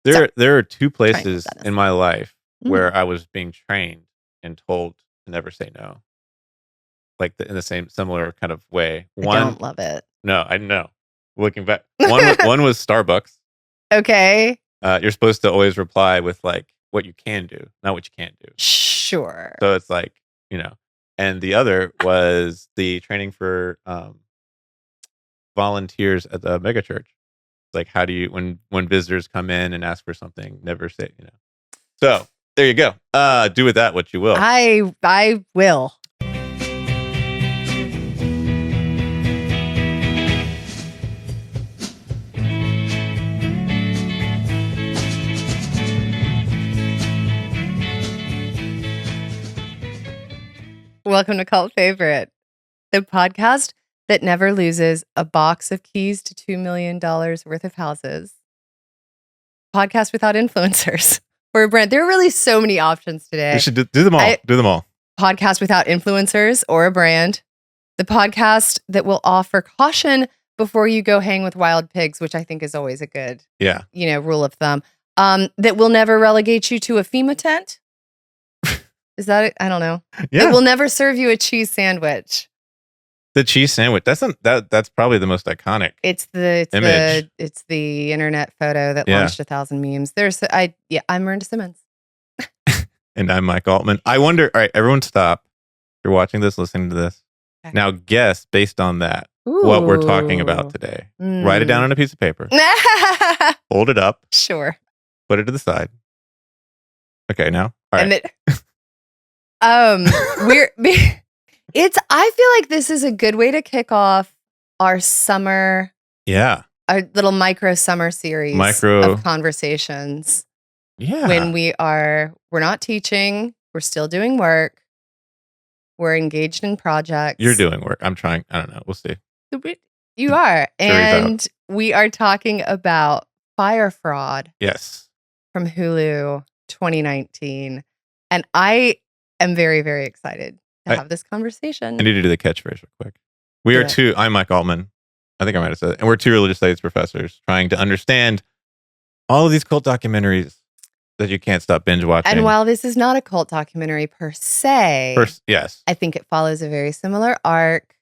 There are two places in my life where I was being trained and told to never say no. Like in the same similar kind of way. I don't love it. No, I know. Looking back, one was Starbucks. Okay. You're supposed to always reply with like what you can do, not what you can't do. Sure. So it's like, and the other was the training for volunteers at the mega church. Like, how do you, when visitors come in and ask for something, never say, So there you go. Do with that what you will. I will. Welcome to Cult Favorite, the podcast that never loses a box of keys to $2 million worth of houses. Podcast without influencers or a brand. There are really so many options today. We should do them all. Do them all. Podcast without influencers or a brand. The podcast that will offer caution before you go hang with wild pigs, which I think is always a good, rule of thumb. That will never relegate you to a FEMA tent. Is that it? I don't know. Yeah. It will never serve you a cheese sandwich. The cheese sandwich. That's probably the most iconic. It's the internet photo that launched 1,000 memes. I'm Miranda Simmons. And I'm Mike Altman. I wonder, all right, everyone stop. If you're watching this, listening to this. Okay. Now guess based on that what we're talking about today. Write it down on a piece of paper. Hold it up. Sure. Put it to the side. Okay, now. All right. I feel like this is a good way to kick off our summer. Yeah. Our little micro summer series of conversations. Yeah. When we're not teaching, we're still doing work. We're engaged in projects. You're doing work. I'm trying. I don't know. We'll see. You are. And we are talking about Fyre fraud. Yes. From Hulu 2019. And I am very, very excited to have this conversation. I need to do the catchphrase real quick. I'm Mike Altman. I think I might have said it. And we're two religious studies professors trying to understand all of these cult documentaries that you can't stop binge watching. And while this is not a cult documentary per se, yes, I think it follows a very similar arc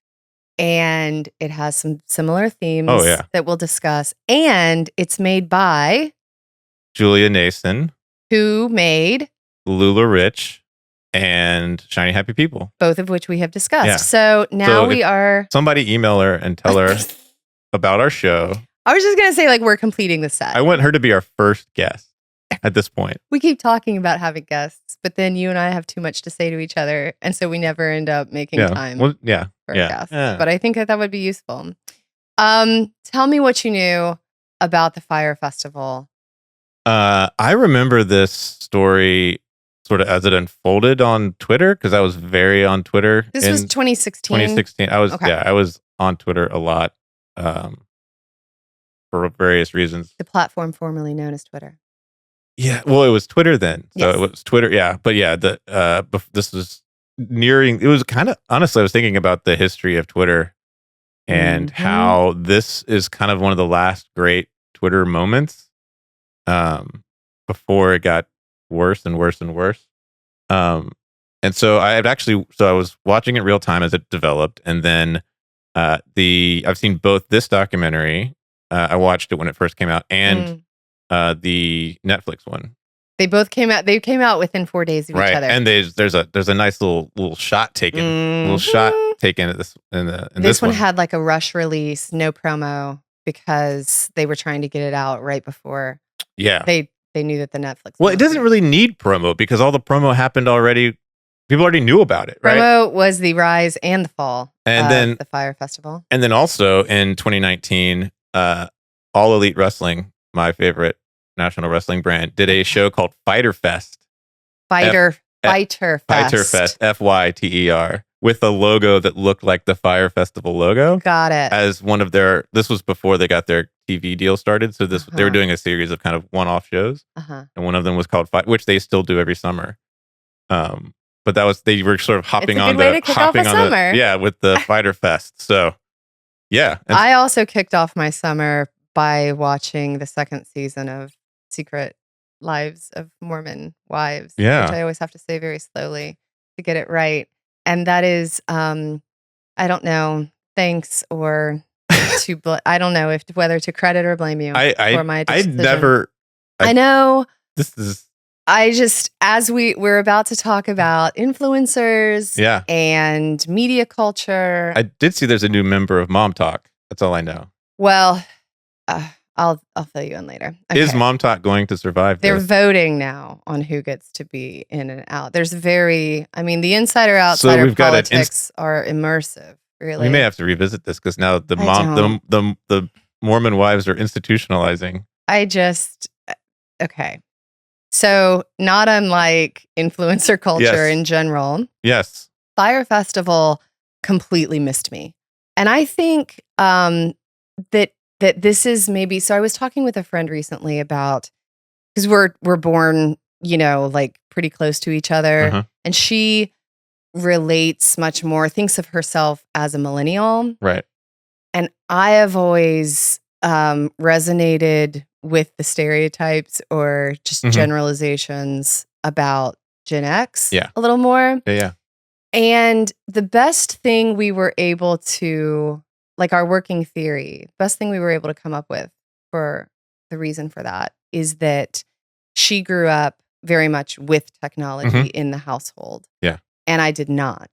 and it has some similar themes that we'll discuss. And it's made by Julia Nason, who made Lula Rich and Shiny Happy People, both of which we have discussed. Yeah. So now we are. Somebody email her and tell her about our show. I was just gonna say, like, we're completing the set. I want her to be our first guest at this point. We keep talking about having guests, but then you and I have too much to say to each other, and so we never end up making time. For a guest. But I think that would be useful. Tell me what you knew about the Fyre Festival. I remember this story sort of as it unfolded on Twitter, because I was very on Twitter. This was 2016. 2016. I was on Twitter a lot for various reasons. The platform formerly known as Twitter. Yeah, well, it was Twitter then. So it was Twitter, yeah. But yeah, this was nearing, it was kind of, honestly, I was thinking about the history of Twitter and how this is kind of one of the last great Twitter moments before it got worse and worse and worse. And so I was watching it real time as it developed, and then I've seen both this documentary. I watched it when it first came out, and the Netflix one. They both came out. They came out within 4 days of each other. And there's a nice little shot taken. Little shot taken at this. This one had like a rush release, no promo, because they were trying to get it out right before. Yeah. They knew that the Netflix. Well, it doesn't really need promo because all the promo happened already. People already knew about it, right? Promo was the rise and the fall of the Fyre Festival. And then also in 2019, All Elite Wrestling, my favorite national wrestling brand, did a show called Fyter Fest. Fyter Fest. FYTER. With a logo that looked like the Fyre Festival logo. Got it. As one of this was before they got their TV deal started. So they were doing a series of kind of one-off shows. And one of them was called Fyre, which they still do every summer. But they were sort of hopping on with the Fyter Fest. So yeah. I also kicked off my summer by watching the second season of Secret Lives of Mormon Wives, Yeah. which I always have to say very slowly to get it right. And that is, I don't know, thanks or I don't know whether to credit or blame you for my decision. I know. This is. I just, as we're about to talk about influencers and media culture. I did see there's a new member of Mom Talk. That's all I know. Well, I'll fill you in later. Okay. Is Mom Talk going to survive They're voting now on who gets to be in and out. There's the insider outsider politics are immersive. Really, we may have to revisit this because now the Mormon wives are institutionalizing. Okay. So not unlike influencer culture in general. Yes. Fyre Festival completely missed me. And I think that this is maybe, so I was talking with a friend recently about, because we're born, like pretty close to each other. And she relates much more, thinks of herself as a millennial. Right. And I have always resonated with the stereotypes or just generalizations about Gen X a little more. Yeah. And the best thing we were able to, like our working theory, best thing we were able to come up with for the reason for that is that she grew up very much with technology in the household. Yeah. And I did not.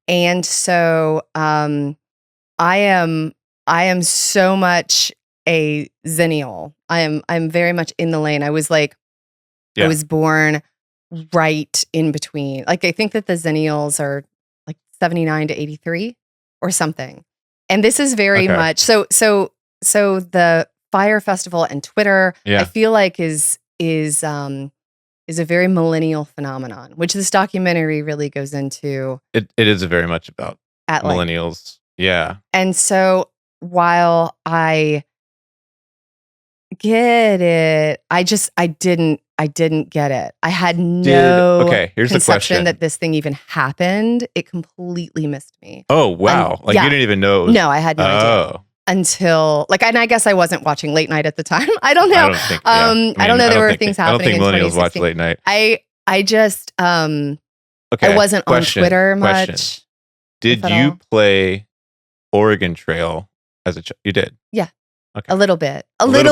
And so I am so much a Zennial. I'm very much in the lane. I was like, I was born right in between. Like I think that the Zennials are like 79 to 83 or something. And this is very much so the Fyre Festival and Twitter, I feel like is a very millennial phenomenon, which this documentary really goes into. It is very much about millennials. Yeah. And so while I get it, I didn't get it. I had no here's conception that this thing even happened. It completely missed me. Oh, wow. You didn't even know. No, I had no idea. Until and I guess I wasn't watching late night at the time. I don't know. I don't know there were things happening. I don't think millennials watch late night. I just I wasn't on Twitter much. Did you play Oregon Trail as a child? You did? Yeah. Okay. A little bit. I didn't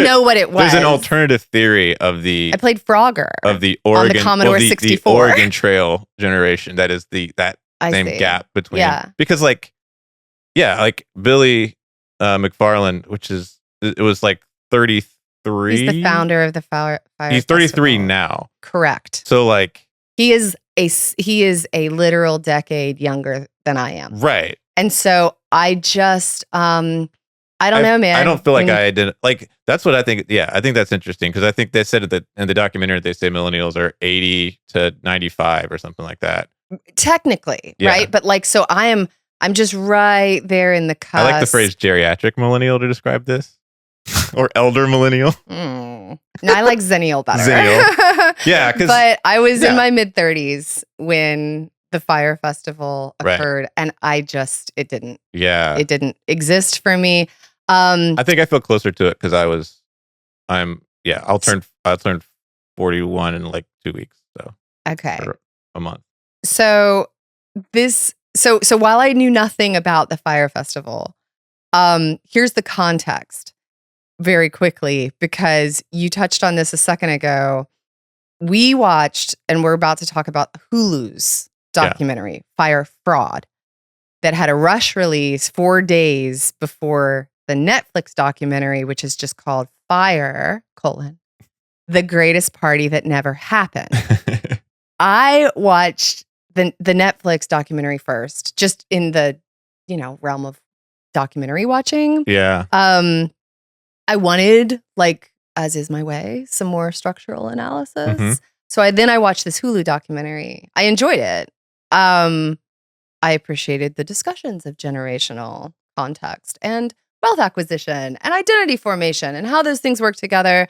know what it was. There's an alternative theory of I played Frogger of the Oregon on the Commodore 64. The Oregon Trail generation. That is that same gap between because Billy McFarland, it was like 33. He's the founder of the Fyre. He's 33 now. Correct. So he is a literal decade younger than I am. Right. And so I just I don't know, man. I don't feel like I didn't that's what I think. Yeah, I think that's interesting because I think they said that in the documentary they say millennials are 80 to 95 or something like that. Technically, right? But so I'm just right there in the cusp. I like the phrase geriatric millennial to describe this. Or elder millennial. No, I like Zennial better. Zennial. Yeah, but I was in my mid 30s when the Fyre Festival occurred, and it didn't exist for me. I think I feel closer to it because I'll turn 41 in 2 weeks. So for a month. So while I knew nothing about the Fyre Festival, here's the context very quickly, because you touched on this a second ago. We watched, and we're about to talk about Hulu's documentary, Fyre Fraud, that had a rush release 4 days before the Netflix documentary, which is just called Fyre, The Greatest Party That Never Happened. I watched the Netflix documentary first, just in the, realm of documentary watching. Yeah. I wanted, as is my way, some more structural analysis. So I watched this Hulu documentary. I enjoyed it. I appreciated the discussions of generational context and wealth acquisition and identity formation and how those things work together.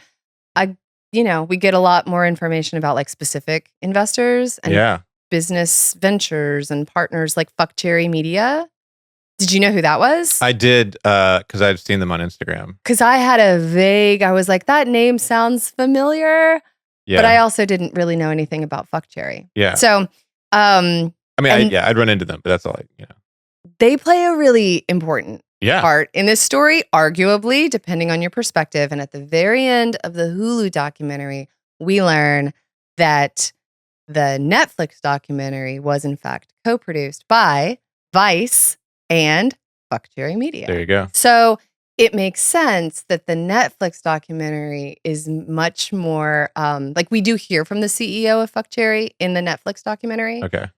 We get a lot more information about specific investors and business ventures and partners like Fuck Cherry Media. Did you know who that was? I did, because I've seen them on Instagram. Because I had I was like, that name sounds familiar. Yeah. But I also didn't really know anything about Fuck Cherry. Yeah. So, I mean, I'd run into them, but that's all they play a really important part in this story, arguably, depending on your perspective. And at the very end of the Hulu documentary, we learn that the Netflix documentary was in fact co-produced by Vice and Fuck Cherry Media. There you go. So it makes sense that the Netflix documentary is much more like we do hear from the CEO of Fuck Cherry in the Netflix documentary. Okay.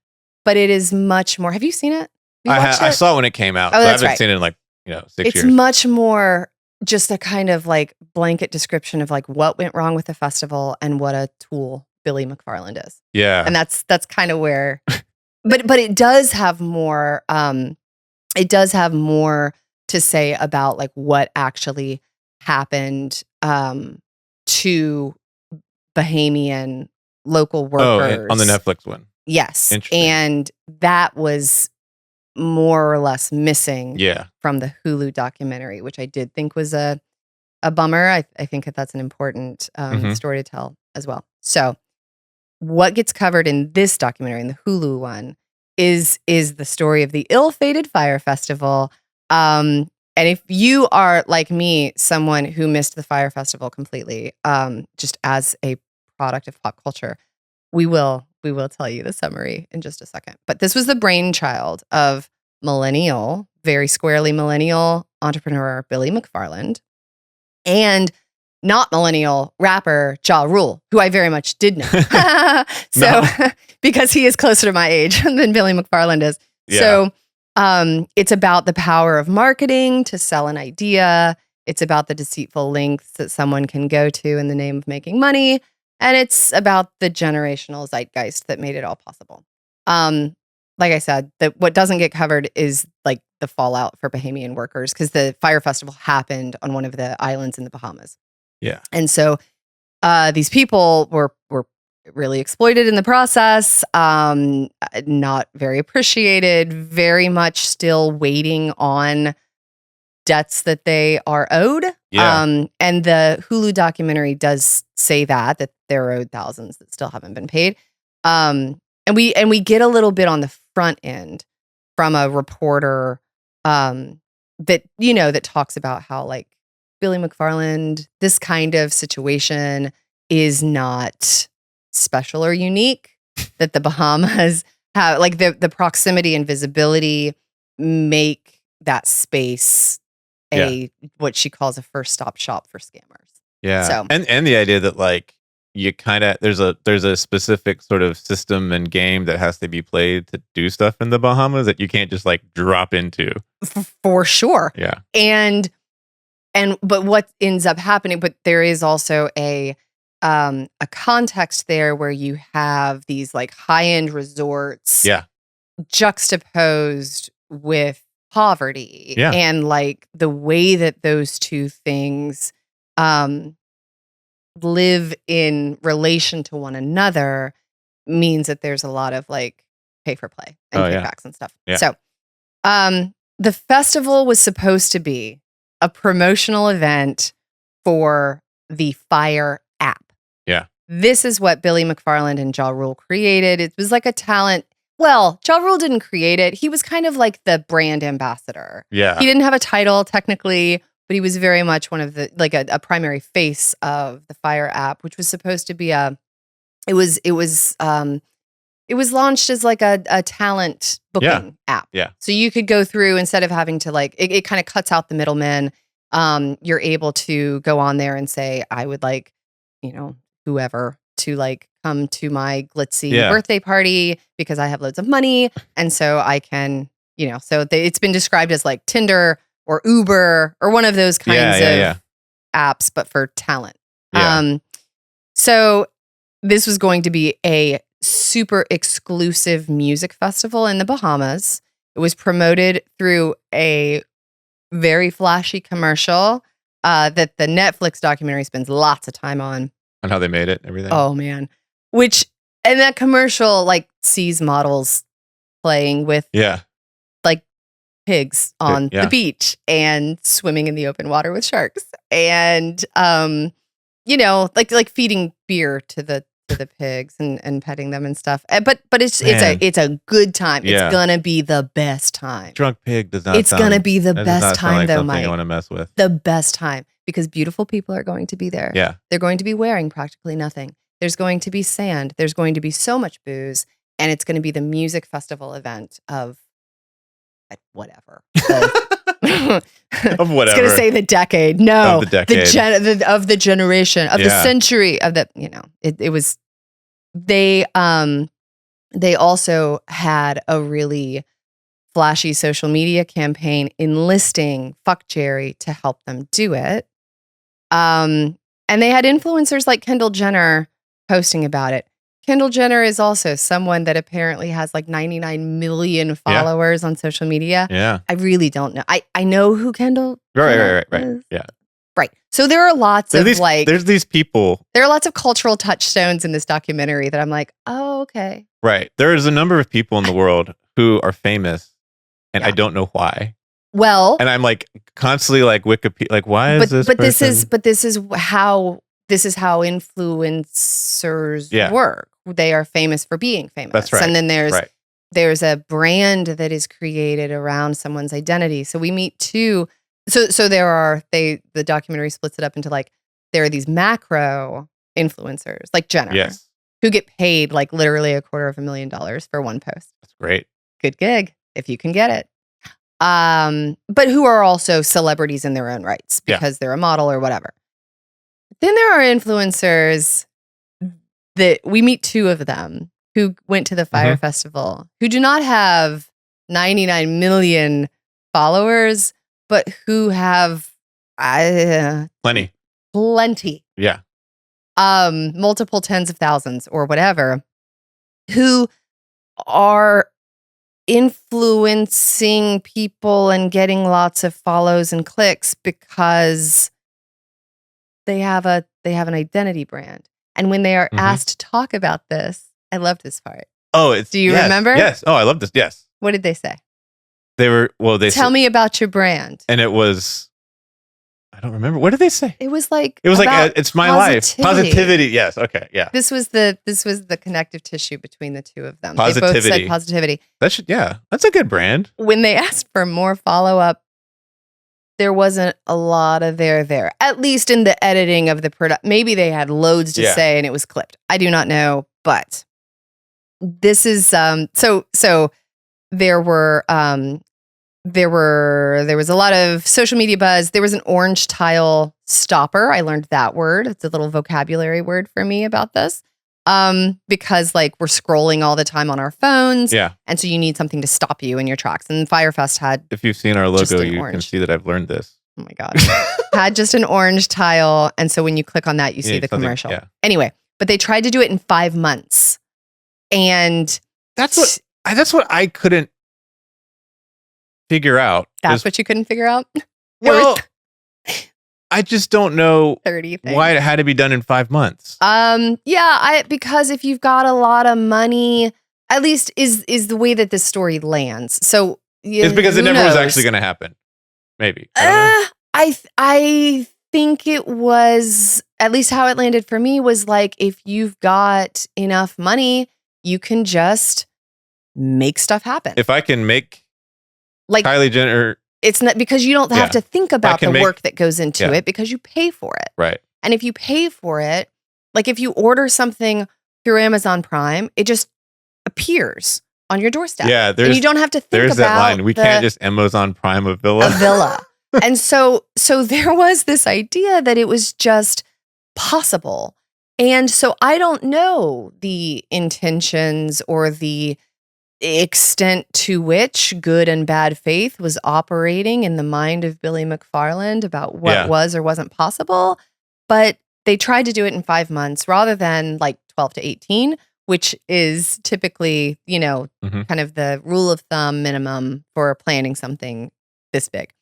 But it is much more. Have you seen it? I saw it when it came out. Oh, so that's I haven't seen it in 6 years. It's much more just a kind of like blanket description of like what went wrong with the festival and what a tool Billy McFarland is. Yeah. And that's kind of where but it does have more to say about like what actually happened to Bahamian local workers. Oh, on the Netflix one. Yes. And that was more or less missing from the Hulu documentary, which I did think was a bummer. I think that's an important story to tell as well. So what gets covered in this documentary, in the Hulu one, is the story of the ill-fated Fyre Festival. And if you are, like me, someone who missed the Fyre Festival completely, just as a product of pop culture, we will tell you the summary in just a second. But this was the brainchild of very squarely millennial entrepreneur Billy McFarland, and not millennial rapper Ja Rule, who I very much did know. Because he is closer to my age than Billy McFarland is. Yeah. So it's about the power of marketing to sell an idea. It's about the deceitful lengths that someone can go to in the name of making money. And it's about the generational zeitgeist that made it all possible. Like I said, what doesn't get covered is like the fallout for Bahamian workers, because the Fyre Festival happened on one of the islands in the Bahamas. Yeah. And so these people were really exploited in the process, not very appreciated, very much still waiting on debts that they are owed. Yeah. And the Hulu documentary does say that they're owed thousands that still haven't been paid. And we get a little bit on the front end from a reporter that talks about how like Billy McFarland, this kind of situation is not special or unique, that the Bahamas have like the proximity and visibility make that space what she calls a first stop shop for scammers. Yeah. So and the idea that like you kind of there's a specific sort of system and game that has to be played to do stuff in the Bahamas that you can't just like drop into. For sure. Yeah. But what ends up happening, but there is also a context there where you have these like high-end resorts juxtaposed with poverty, and like the way that those two things live in relation to one another means that there's a lot of like pay for play and kickbacks and stuff. Yeah. So the festival was supposed to be a promotional event for the Fyre app. Yeah. This is what Billy McFarland and Ja Rule created. It was like a talent. Well, Ja Rule didn't create it. He was kind of like the brand ambassador. Yeah. He didn't have a title technically, but he was very much one of the like a primary face of the Fyre app, which was supposed to be it was launched as like a talent booking app. Yeah. So you could go through, instead of having to like, it kind of cuts out the middleman. You're able to go on there and say, I would like, whoever to like come to my glitzy birthday party because I have loads of money. And so I can, it's been described as like Tinder or Uber or one of those kinds of apps, but for talent. Yeah. So this was going to be a super exclusive music festival in the Bahamas. It was promoted through a very flashy commercial that the Netflix documentary spends lots of time on how they made it, everything. Oh man. And that commercial like sees models playing with like pigs on the beach and swimming in the open water with sharks, and like feeding beer to the pigs and petting them and stuff. But it's a good time. It's gonna be the best time. Drunk pig does not. It's gonna be the best time, like though, Mike. I want to mess with the best time because beautiful people are going to be there. Yeah, they're going to be wearing practically nothing. There's going to be sand. There's going to be so much booze, and it's going to be the music festival event of whatever. Of whatever. I was going to say the decade. No, of the decade. Of the generation, of the century, of the, it was, they also had a really flashy social media campaign enlisting Fuck Jerry to help them do it. And they had influencers like Kendall Jenner posting about it. Kendall Jenner is also someone that apparently has like 99 million followers on social media. Yeah. I really don't know. I know who Kendall Right. is. Yeah. Right. So there are lots of there's these people. There are lots of cultural touchstones in this documentary that I'm like, oh, okay. Right. There's a number of people in the world who are famous and I don't know why. Well, and I'm like constantly like Wikipedia, like why is this? But this is how influencers work. They are famous for being famous. That's right. And then there's a brand that is created around someone's identity. So we meet two. So the documentary splits it up into like, there are these macro influencers like Jenner who get paid like literally $250,000 for one post. That's great. Good gig if you can get it. But who are also celebrities in their own rights because they're a model or whatever. Then there are influencers that we meet two of them who went to the Fyre Festival who do not have 99 million followers, but who have plenty. Yeah. Multiple tens of thousands or whatever, who are influencing people and getting lots of follows and clicks because they have an identity brand. And when they are asked to talk about this, I love this part. Oh, do you remember? Yes. Oh, I love this. Yes. What did they say? They tell me about your brand. And it was, I don't remember. What did they say? It was like it's my life. Positivity. Yes. Okay. Yeah. This was the connective tissue between the two of them. Positivity. They both said positivity. That's a good brand. When they asked for more follow-up, there wasn't a lot of there. At least in the editing of the product. Maybe they had loads to say and it was clipped. I do not know, but this is so there was a lot of social media buzz. There was an orange tile stopper. I learned that word. It's a little vocabulary word for me about this. Because like we're scrolling all the time on our phones. Yeah. And so you need something to stop you in your tracks. And Fyre Fest had, if you've seen our logo, you can see that I've learned this. Oh my God. Had just an orange tile. And so when you click on that, you see the commercial. Yeah. Anyway, but they tried to do it in 5 months. And that's what I couldn't figure out. That's what you couldn't figure out? Well, I just don't know 30 things. Why it had to be done in 5 months. Because if you've got a lot of money, at least is the way that this story lands. So it's because it never was actually going to happen. Maybe. I think it was, at least how it landed for me was like, if you've got enough money, you can just make stuff happen. If I can make like Kylie Jenner, it's not because you don't have to think about the work that goes into it because you pay for it. Right. And if you pay for it, like if you order something through Amazon Prime, it just appears on your doorstep. Yeah. And you don't have to think about that line. We can't just Amazon Prime a villa. A villa. And so there was this idea that it was just possible. And so I don't know the intentions or the extent to which good and bad faith was operating in the mind of Billy McFarland about what was or wasn't possible. But they tried to do it in 5 months rather than like 12 to 18, which is typically, kind of the rule of thumb minimum for planning something this big.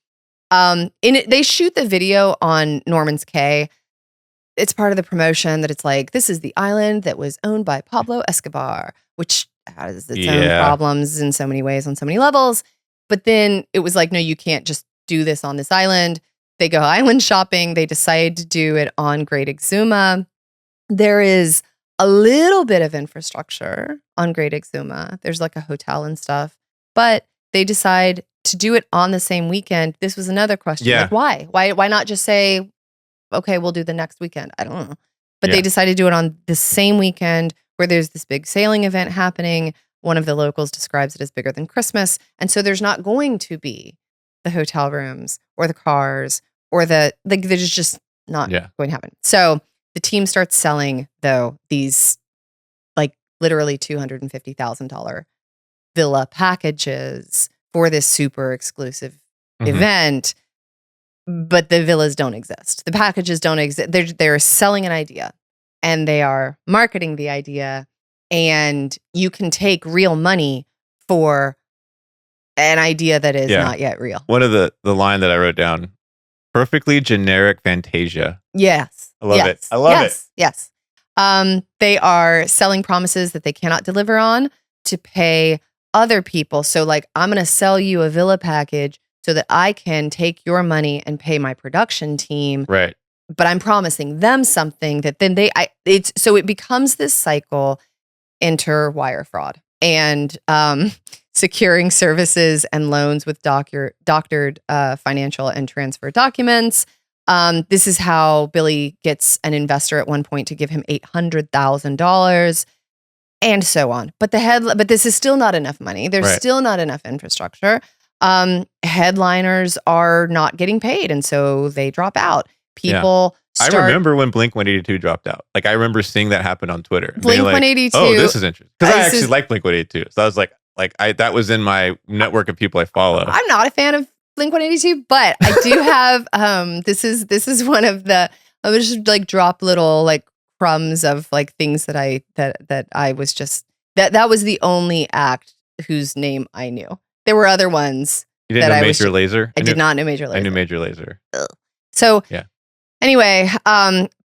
They shoot the video on Norman's Cay. It's part of the promotion that it's like, this is the island that was owned by Pablo Escobar, which has its own problems in so many ways on so many levels. But then it was like, no, you can't just do this on this island. They go island shopping. They decide to do it on Great Exuma. There is a little bit of infrastructure on Great Exuma. There's like a hotel and stuff, but they decide to do it on the same weekend. This was another question. Yeah. Like, why not just say, okay, we'll do the next weekend? I don't know. But they decided to do it on the same weekend where there's this big sailing event happening. One of the locals describes it as bigger than Christmas. And so there's not going to be the hotel rooms or the cars or there's just not going to happen. So the team starts selling, though, these like literally $250,000 villa packages for this super exclusive event. But the villas don't exist. The packages don't exist. They're selling an idea and they are marketing the idea. And you can take real money for an idea that is not yet real. One of the line that I wrote down, perfectly generic Fantasia. Yes. I love it. I love it. Yes. They are selling promises that they cannot deliver on to pay other people. So like, I'm going to sell you a villa package so that I can take your money and pay my production team. Right. But I'm promising them something that then so it becomes this cycle. Enter wire fraud and securing services and loans with doctored financial and transfer documents. This is how Billy gets an investor at one point to give him $800,000 and so on. But this is still not enough money. There's still not enough infrastructure. Headliners are not getting paid, and so they drop out. People I remember when Blink-182 dropped out. Like, I remember seeing that happen on Twitter. Blink-182. Oh, this is interesting. Because I actually like Blink-182. So I was like that was in my network of people I follow. I'm not a fan of Blink-182, but I do have, this is one of the, I would just like drop little like crumbs of like things that I was just, that was the only act whose name I knew. There were other ones. You didn't know Major Lazer? I did not know Major Lazer. I knew Major Lazer. Ugh. So anyway,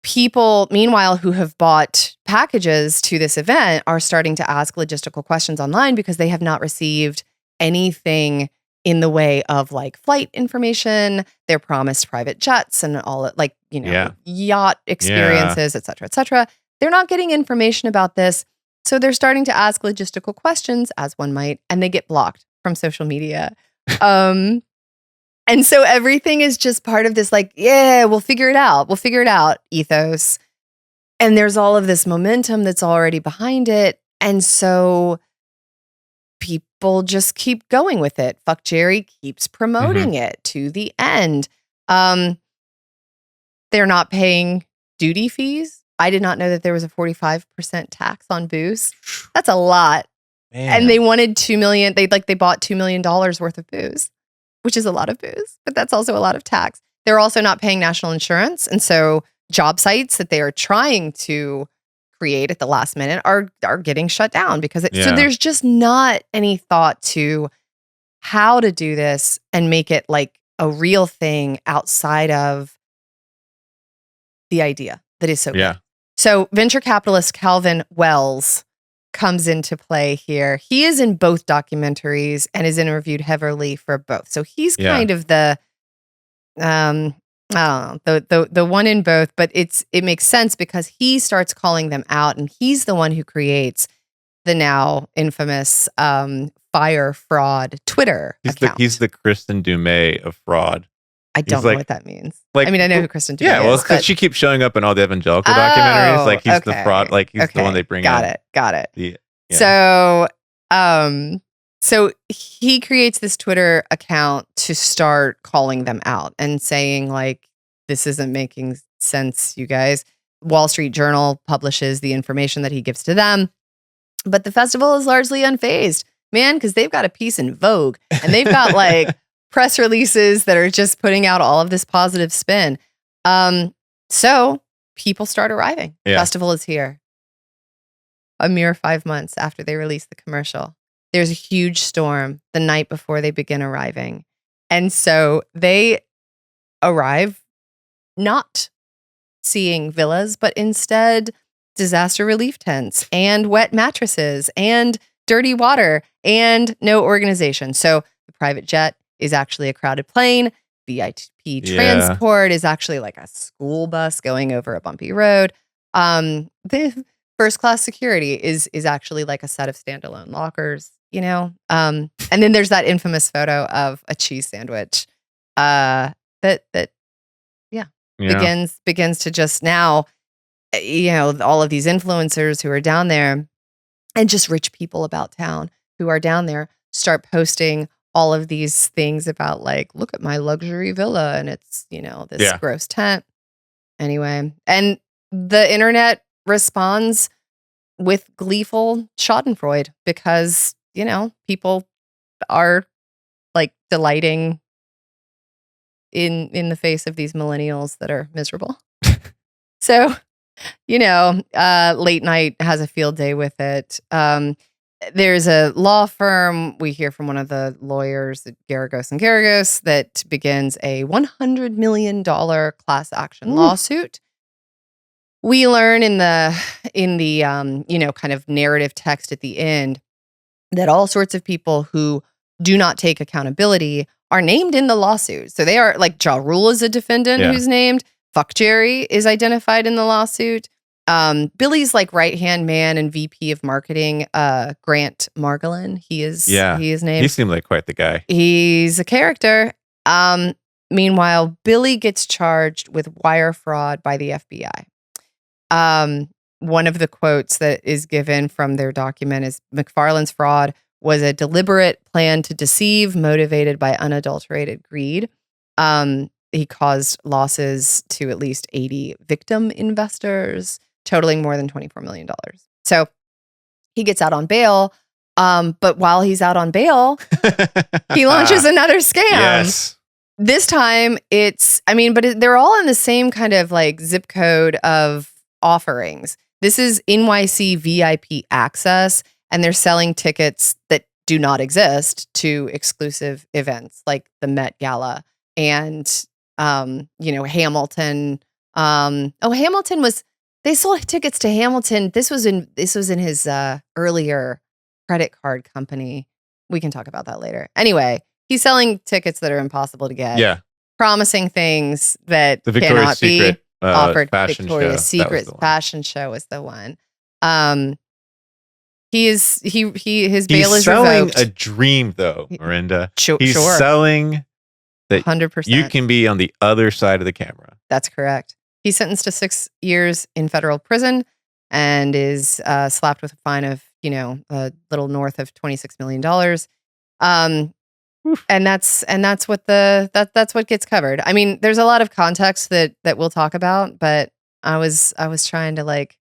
people, meanwhile, who have bought packages to this event are starting to ask logistical questions online because they have not received anything in the way of like flight information. They're promised private jets and all like, yacht experiences, et cetera, et cetera. They're not getting information about this. So they're starting to ask logistical questions, as one might, and they get blocked from social media. And so everything is just part of this like, we'll figure it out. We'll figure it out ethos. And there's all of this momentum that's already behind it. And so people just keep going with it. Fuck Jerry keeps promoting it to the end. They're not paying duty fees. I did not know that there was a 45% tax on booze. That's a lot. Man. And they wanted $2 million. They bought $2 million worth of booze, which is a lot of booze, but that's also a lot of tax. They're also not paying national insurance. And so job sites that they are trying to create at the last minute are getting shut down because so there's just not any thought to how to do this and make it like a real thing outside of the idea that is so good. So venture capitalist Calvin Wells comes into play here. He is in both documentaries and is interviewed heavily for both. So he's kind of the the one in both, but it makes sense because he starts calling them out and he's the one who creates the now infamous Fyre fraud Twitter account. He's the Kristen Dumais of fraud. I don't know what that means. Like, I mean, I know who Kristen Dumais is. Yeah, well, because she keeps showing up in all the evangelical documentaries. Like, he's the fraud. Like, he's the one they bring in. Got it. So, so he creates this Twitter account to start calling them out and saying, like, this isn't making sense, you guys. Wall Street Journal publishes the information that he gives to them. But the festival is largely unfazed, man, because they've got a piece in Vogue and they've got like press releases that are just putting out all of this positive spin. So people start arriving. The festival is here. A mere 5 months after they release the commercial. There's a huge storm the night before they begin arriving. And so they arrive not seeing villas, but instead disaster relief tents and wet mattresses and dirty water and no organization. So The private jet is actually a crowded plane. VIP transport is actually like a school bus going over a bumpy road. The first class security is actually like a set of standalone lockers, and then there's that infamous photo of a cheese sandwich that begins to just now, all of these influencers who are down there and just rich people about town who are down there start posting all of these things about like, look at my luxury villa and it's, this gross tent. Anyway, and the internet responds with gleeful schadenfreude because, people are like delighting in the face of these millennials that are miserable. So, late night has a field day with it. There's a law firm. We hear from one of the lawyers at Garagos and Garagos that begins a $100 million class action lawsuit. We learn in the kind of narrative text at the end that all sorts of people who do not take accountability are named in the lawsuit. So they are like Ja Rule is a defendant who's named. Fuck Jerry is identified in the lawsuit. Billy's like right-hand man and VP of marketing, Grant Margolin. He is named. He seemed like quite the guy. He's a character. Meanwhile, Billy gets charged with wire fraud by the FBI. One of the quotes that is given from their document is McFarland's fraud was a deliberate plan to deceive, motivated by unadulterated greed. He caused losses to at least 80 victim investors, totaling more than $24 million. So he gets out on bail. But while he's out on bail, he launches another scam. Yes. This time they're all in the same kind of like zip code of offerings. This is NYC VIP access, and they're selling tickets that do not exist to exclusive events like the Met Gala and Hamilton. They sold tickets to Hamilton. This was in his earlier credit card company. We can talk about that later. Anyway, he's selling tickets that are impossible to get. Yeah. Promising things that the Victoria's cannot Secret, be offered. Victoria's Secret fashion show was the one. His bail is selling revoked. a dream though, Miranda. He's sure. selling that 100%. you can be on the other side of the camera. That's correct. He's sentenced to 6 years in federal prison and is slapped with a fine of, a little north of $26 million. And that's what gets covered. I mean, there's a lot of context that we'll talk about, but I was trying to like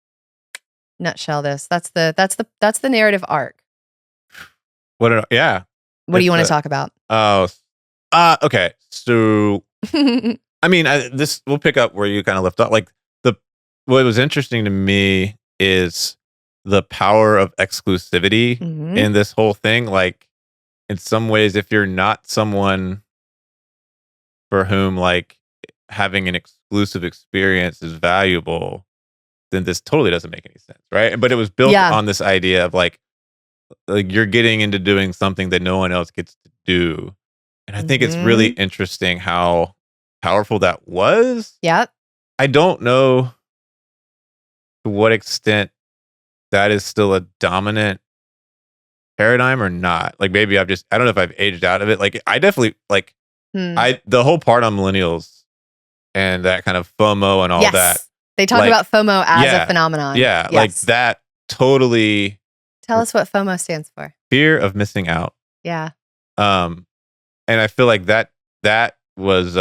nutshell this. That's the narrative arc. What do you want to talk about? Okay. So I mean, we'll pick up where you kind of left off. Like what was interesting to me is the power of exclusivity in this whole thing. Like in some ways, if you're not someone for whom like having an exclusive experience is valuable, then this totally doesn't make any sense, right? But it was built on this idea of like you're getting into doing something that no one else gets to do. And I think it's really interesting how powerful that was. Yeah. I don't know to what extent that is still a dominant paradigm or not. Like maybe I don't know if I've aged out of it. Like I definitely like the whole part on millennials and that kind of FOMO and all that. They talk about FOMO as a phenomenon. Yeah. Yes. Like that totally. Tell us what FOMO stands for. Fear of missing out. Yeah. And I feel like that was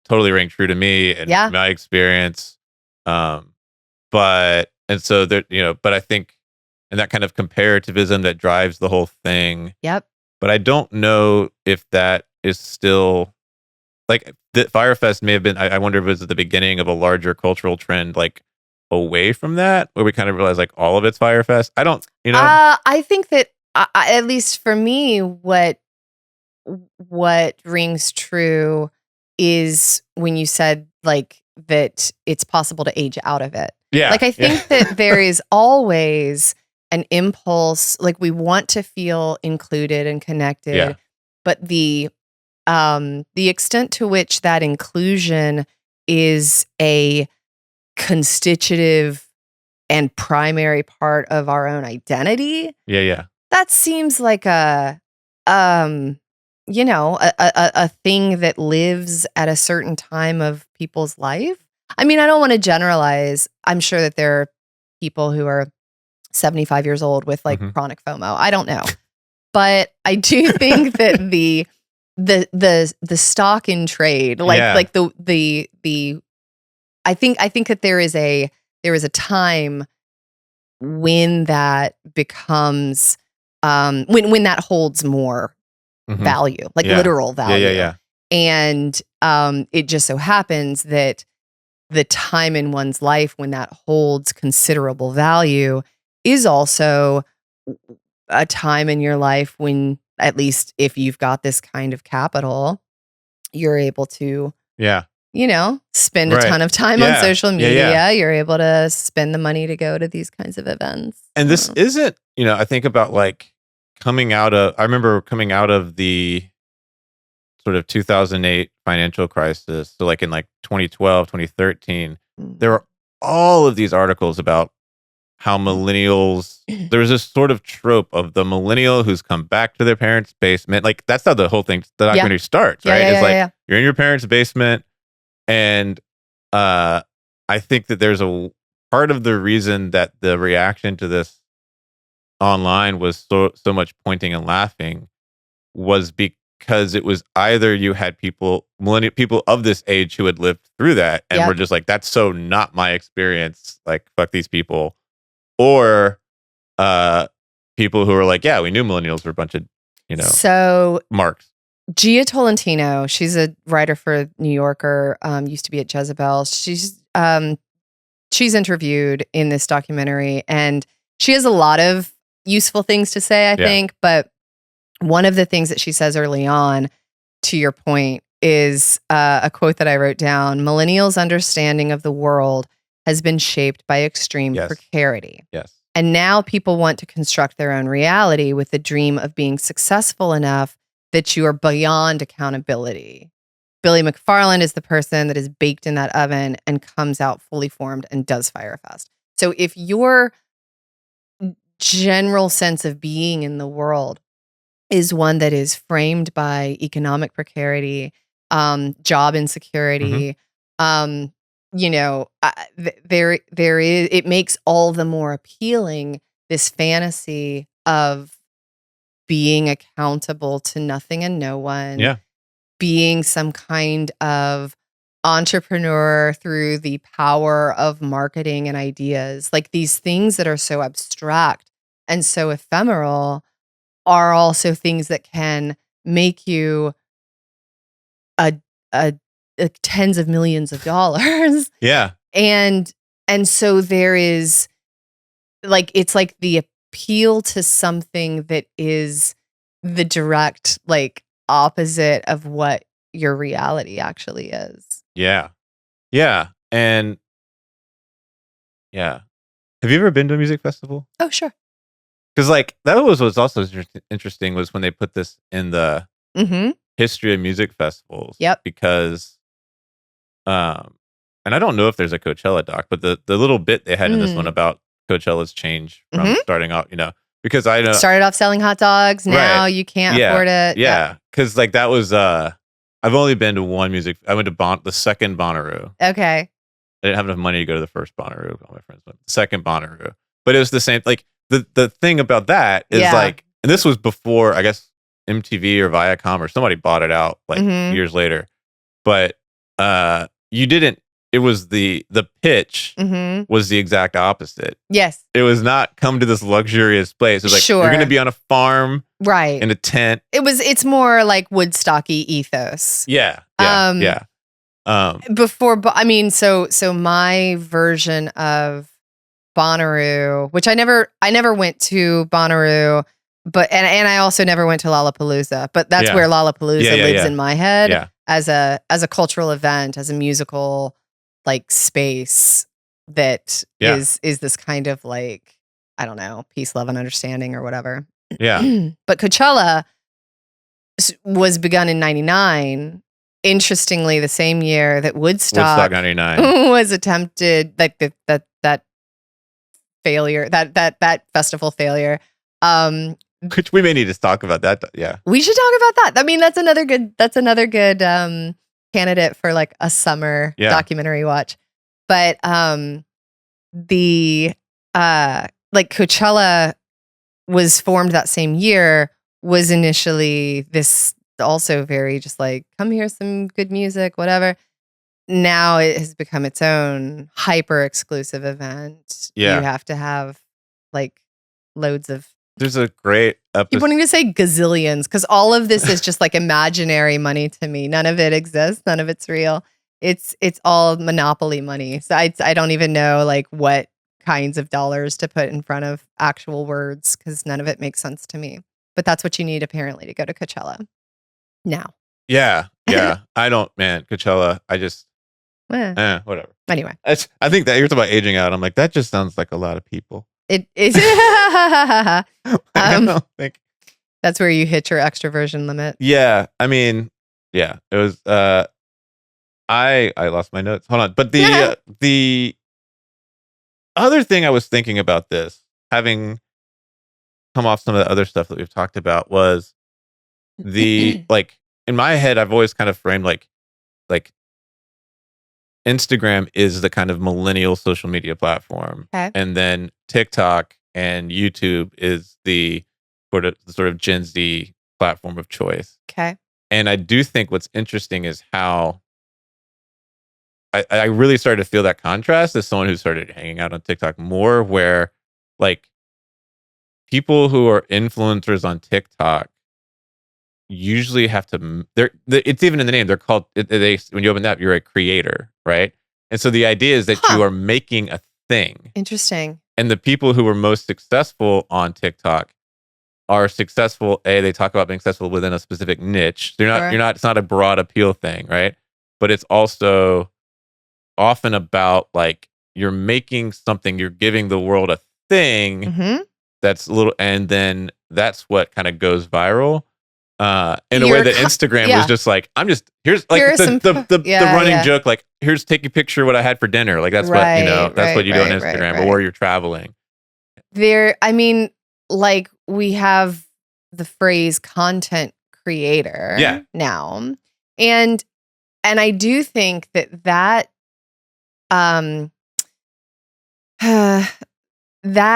totally rang true to me and my experience. But I think and that kind of comparativism that drives the whole thing. Yep. But I don't know if that is still like the Firefest may have been. I wonder if it was at the beginning of a larger cultural trend, like away from that, where we kind of realize like all of it's Firefest. I don't, I think that at least for me, what rings true is when you said like that it's possible to age out of it. Yeah. Like I think that there is always an impulse, like we want to feel included and connected, but the extent to which that inclusion is a constitutive and primary part of our own identity. That seems like a thing that lives at a certain time of people's life. I mean, I don't want to generalize. I'm sure that there are people who are 75 years old with like chronic FOMO. I don't know. But I do think that the stock in trade, like the I think that there is a time when that becomes when that holds more value, like literal value. And it just so happens that the time in one's life when that holds considerable value is also a time in your life when, at least if you've got this kind of capital, you're able to spend a ton of time on social media. You're able to spend the money to go to these kinds of events. And this isn't, I think about like I remember coming out of the sort of 2008 financial crisis. So like in like 2012, 2013, there were all of these articles about how millennials, there's this sort of trope of the millennial who's come back to their parents' basement. Like that's how the whole thing, the documentary starts, right? It's like you're in your parents' basement. And I think that there's a part of the reason that the reaction to this online was so much pointing and laughing was because it was either you had people of this age who had lived through that and were just like, that's so not my experience, like fuck these people, or people who were like, yeah, we knew millennials were a bunch of so marks. Gia Tolentino, she's a writer for New Yorker, used to be at Jezebel. She's interviewed in this documentary, and she has a lot of useful things to say, I think. But one of the things that she says early on, to your point, is a quote that I wrote down: millennials' understanding of the world has been shaped by extreme precarity. And now people want to construct their own reality with the dream of being successful enough that you are beyond accountability. Billy McFarland is the person that is baked in that oven and comes out fully formed and does Fyre Fest. So if your general sense of being in the world is one that is framed by economic precarity, job insecurity, it makes all the more appealing this fantasy of being accountable to nothing and no one, being some kind of entrepreneur through the power of marketing and ideas. Like these things that are so abstract and so ephemeral are also things that can make you a tens of millions of dollars. And so there is like, it's like the appeal to something that is the direct like opposite of what your reality actually is. And have you ever been to a music festival? Oh, sure. Because like that was also interesting was when they put this in the history of music festivals. Because and I don't know if there's a Coachella doc, but the little bit they had in this one about Coachella's change from starting out, because I know started off selling hot dogs. Now you can't afford it. Because like that was I've only been to one music. I went to the second Bonnaroo. Okay. I didn't have enough money to go to the first Bonnaroo. All my friends went. The second Bonnaroo, but it was the same. Like the thing about that is like, and this was before I guess MTV or Viacom or somebody bought it out like years later. But you didn't. It was the pitch was the exact opposite. Yes. It was not come to this luxurious place. It was like, you're going to be on a farm, right? In a tent. It's more like Woodstocky ethos. So my version of Bonnaroo, which I never went to Bonnaroo, but and I also never went to Lollapalooza, but that's where Lollapalooza lives in my head as a cultural event, as a musical like space that is this kind of like I don't know, peace, love, and understanding or whatever. Yeah. But Coachella was begun in 99. Interestingly, the same year that Woodstock 99 was attempted, like that failure, that festival failure. Which we may need to talk about that. Yeah, we should talk about that. I mean, that's another good candidate for like a summer documentary watch. But the like Coachella was formed that same year, was initially this also very just like, come hear some good music, whatever. Now it has become its own hyper exclusive event. Yeah. You have to have like loads of. There's a great episode. Keep wanting to say gazillions because all of this is just like imaginary money to me. None of it exists. None of it's real. It's all monopoly money. So I don't even know like what kinds of dollars to put in front of actual words because none of it makes sense to me. But that's what you need apparently to go to Coachella now. Yeah. I don't, man, Coachella. I just, whatever. Anyway. I think that you're talking about aging out. I'm like, that just sounds like a lot of people. It is. I don't think. That's where you hit your extroversion limit. Yeah. I mean, yeah, it was, I lost my notes. Hold on. But the other thing I was thinking about this, having come off some of the other stuff that we've talked about, was the like in my head, I've always kind of framed like Instagram is the kind of millennial social media platform, and then TikTok and YouTube is the sort of Gen Z platform of choice. Okay. And I do think what's interesting is how I really started to feel that contrast as someone who started hanging out on TikTok more, where like people who are influencers on TikTok usually have to, it's even in the name, they're called, when you open that, you're a creator, right? And so the idea is that you are making a thing. Interesting. And the people who are most successful on TikTok are successful. They talk about being successful within a specific niche. It's not a broad appeal thing, right? But it's also often about like, you're making something, you're giving the world a thing that's a little, and then that's what kind of goes viral. In a way that Instagram was just like, here's the running joke, like, here's take a picture of what I had for dinner. Like that's what you do on Instagram or you're traveling. I mean, like we have the phrase content creator now. And I do think that that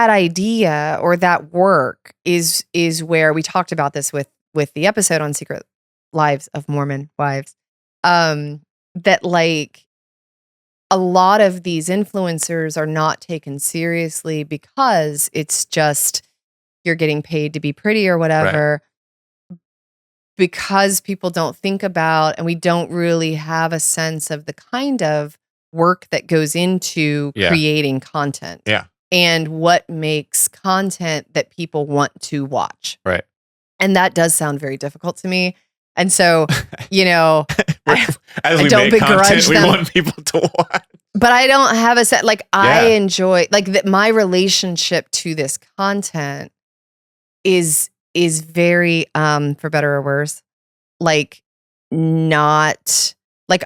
idea or that work is where we talked about this with the episode on Secret Lives of Mormon Wives, that like a lot of these influencers are not taken seriously because it's just you're getting paid to be pretty or whatever, because people don't think about, and we don't really have a sense of the kind of work that goes into creating content and what makes content that people want to watch. Right. And that does sound very difficult to me. And so, as I we don't make begrudge content, we them. want people to watch. But I don't have a set, like I enjoy, like that my relationship to this content is very, for better or worse, like not, like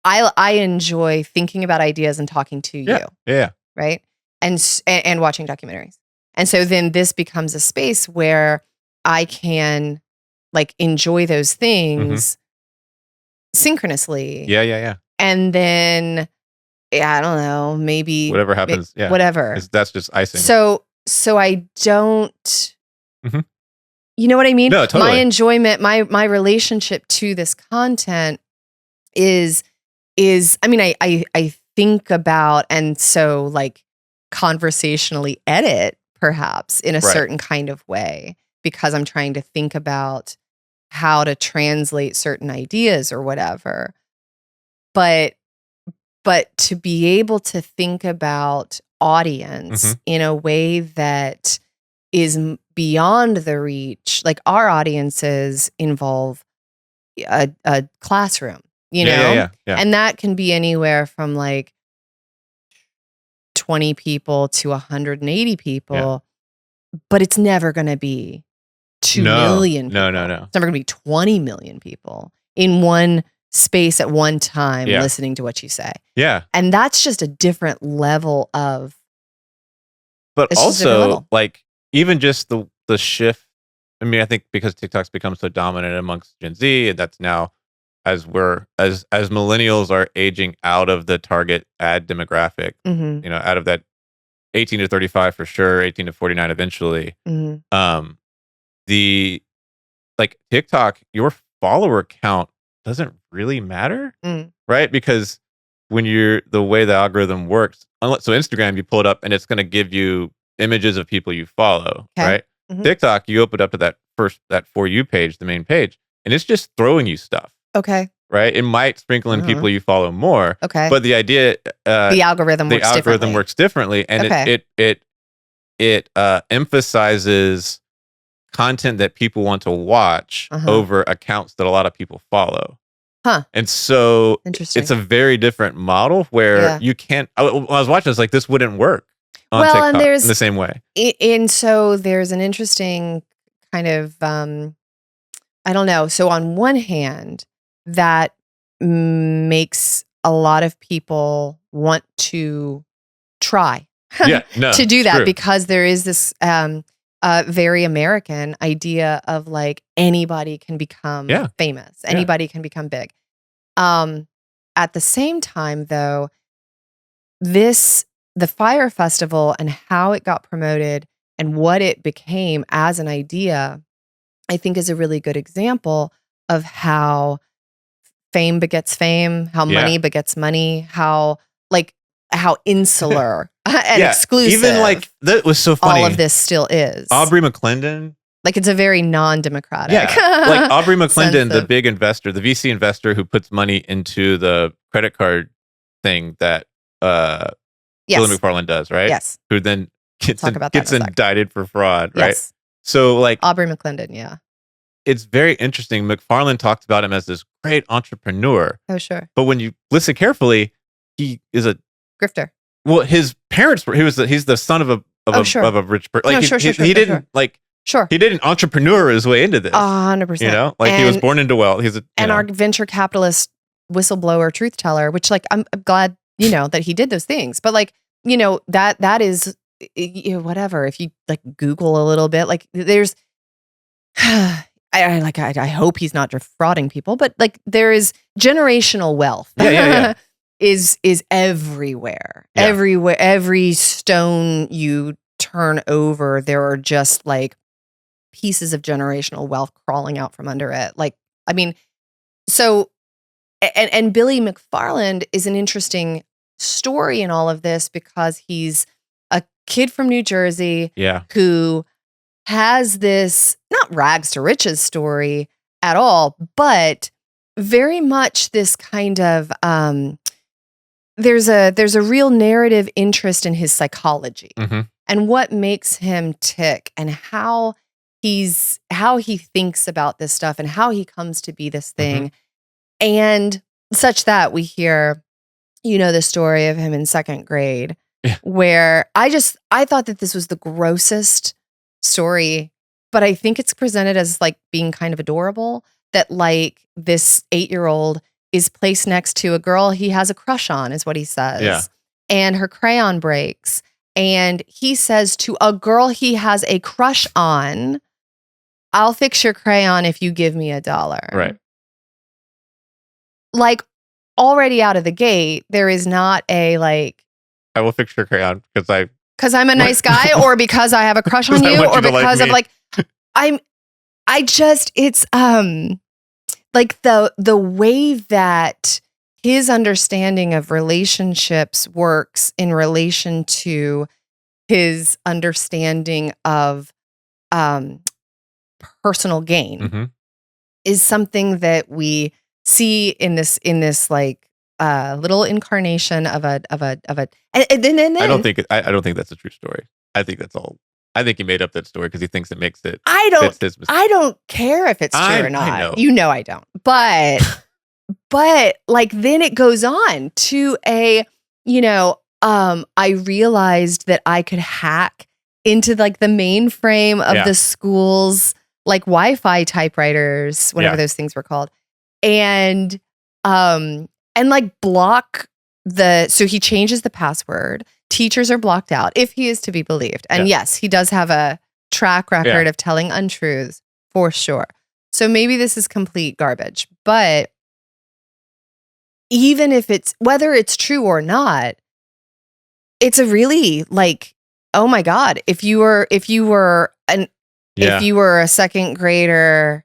I enjoy thinking about ideas and talking to you. Yeah. Right. And watching documentaries. And so then this becomes a space where I can like enjoy those things synchronously. Yeah. And then, I don't know, maybe whatever happens. Whatever. That's just icing. So I don't, you know what I mean? No, totally. My enjoyment, my relationship to this content is, I mean, I think about, and so like conversationally edit perhaps in a certain kind of way, because I'm trying to think about how to translate certain ideas or whatever. But to be able to think about audience in a way that is beyond the reach, like our audiences involve a classroom, you know? Yeah. And that can be anywhere from like 20 people to 180 people, but it's never going to be 2 million people. No. It's never going to be 20 million people in one space at one time listening to what you say. Yeah. And that's just a different level of... But also, like, even just the shift, I mean, I think because TikTok's become so dominant amongst Gen Z, and that's now as millennials are aging out of the target ad demographic, you know, out of that 18 to 35 for sure, 18 to 49 eventually. The like TikTok, your follower count doesn't really matter, right? Because when the way the algorithm works, so Instagram, you pull it up and it's going to give you images of people you follow, right? TikTok, you open up to that For You page, the main page, and it's just throwing you stuff. Okay. Right? It might sprinkle in people you follow more. Okay. But the idea, the algorithm works differently, and it emphasizes content that people want to watch over accounts that a lot of people follow. And so it's a very different model where you can't. When I was watching this, like, this wouldn't work on TikTok and there's, in the same way. And so there's an interesting kind of, I don't know. So on one hand, that makes a lot of people want to try to do that, because there is this very American idea of like anybody can become famous, anybody can become big. At the same time, though, the Fyre Festival and how it got promoted and what it became as an idea, I think is a really good example of how fame begets fame, how money begets money, how insular and exclusive. Even like, that was so funny. All of this still is. Aubrey McClendon. Like, it's a very non-democratic. Yeah, like Aubrey McClendon, the big investor, the VC investor who puts money into the credit card thing that Billy McFarland does, right? Yes. Who then gets indicted for fraud, right? Yes. So like Aubrey McClendon, it's very interesting. McFarland talked about him as this great entrepreneur. Oh, sure. But when you listen carefully, he is a grifter. Well, his parents were. He's the son of a rich person. Like, he didn't like. Sure. He didn't entrepreneur his way into this. 100%. You know, like, he was born into wealth. Our venture capitalist whistleblower truth teller, which, like, I'm glad, you know, that he did those things. But, like, you know, that is, you know, whatever. If you like Google a little bit, like, there's, I hope he's not defrauding people, but like, there is generational wealth. is everywhere. Everywhere. Every stone you turn over, there are just like pieces of generational wealth crawling out from under it. Like, I mean, so, and Billy McFarland is an interesting story in all of this, because he's a kid from New Jersey who has this, not rags to riches story at all, but very much this kind of, there's a real narrative interest in his psychology and what makes him tick, and how he thinks about this stuff and how he comes to be this thing. And such that we hear, you know, the story of him in second grade, where I thought that this was the grossest story, but I think it's presented as like being kind of adorable, that like this 8-year-old is placed next to a girl he has a crush on, is what he says. And her crayon breaks. And he says to a girl he has a crush on, "I'll fix your crayon if you give me $1." Right. Like, already out of the gate, there is not a like, "I will fix your crayon because I'm a nice guy," or because I have a crush on you, or because of like, it's like the way that his understanding of relationships works in relation to his understanding of personal gain is something that we see in this like little incarnation of a and then I don't think that's a true story. I think that's all. I think he made up that story because he thinks it makes it. I don't care if it's true or not. I know. You know I don't. But like, then it goes on to a, you know, I realized that I could hack into like the mainframe of the school's like Wi-Fi typewriters, whatever those things were called, and like block so he changes the password. Teachers are blocked out if he is to be believed. And yes, he does have a track record of telling untruths for sure. So maybe this is complete garbage, but even if whether it's true or not, it's a really like, oh my God, if you were a second grader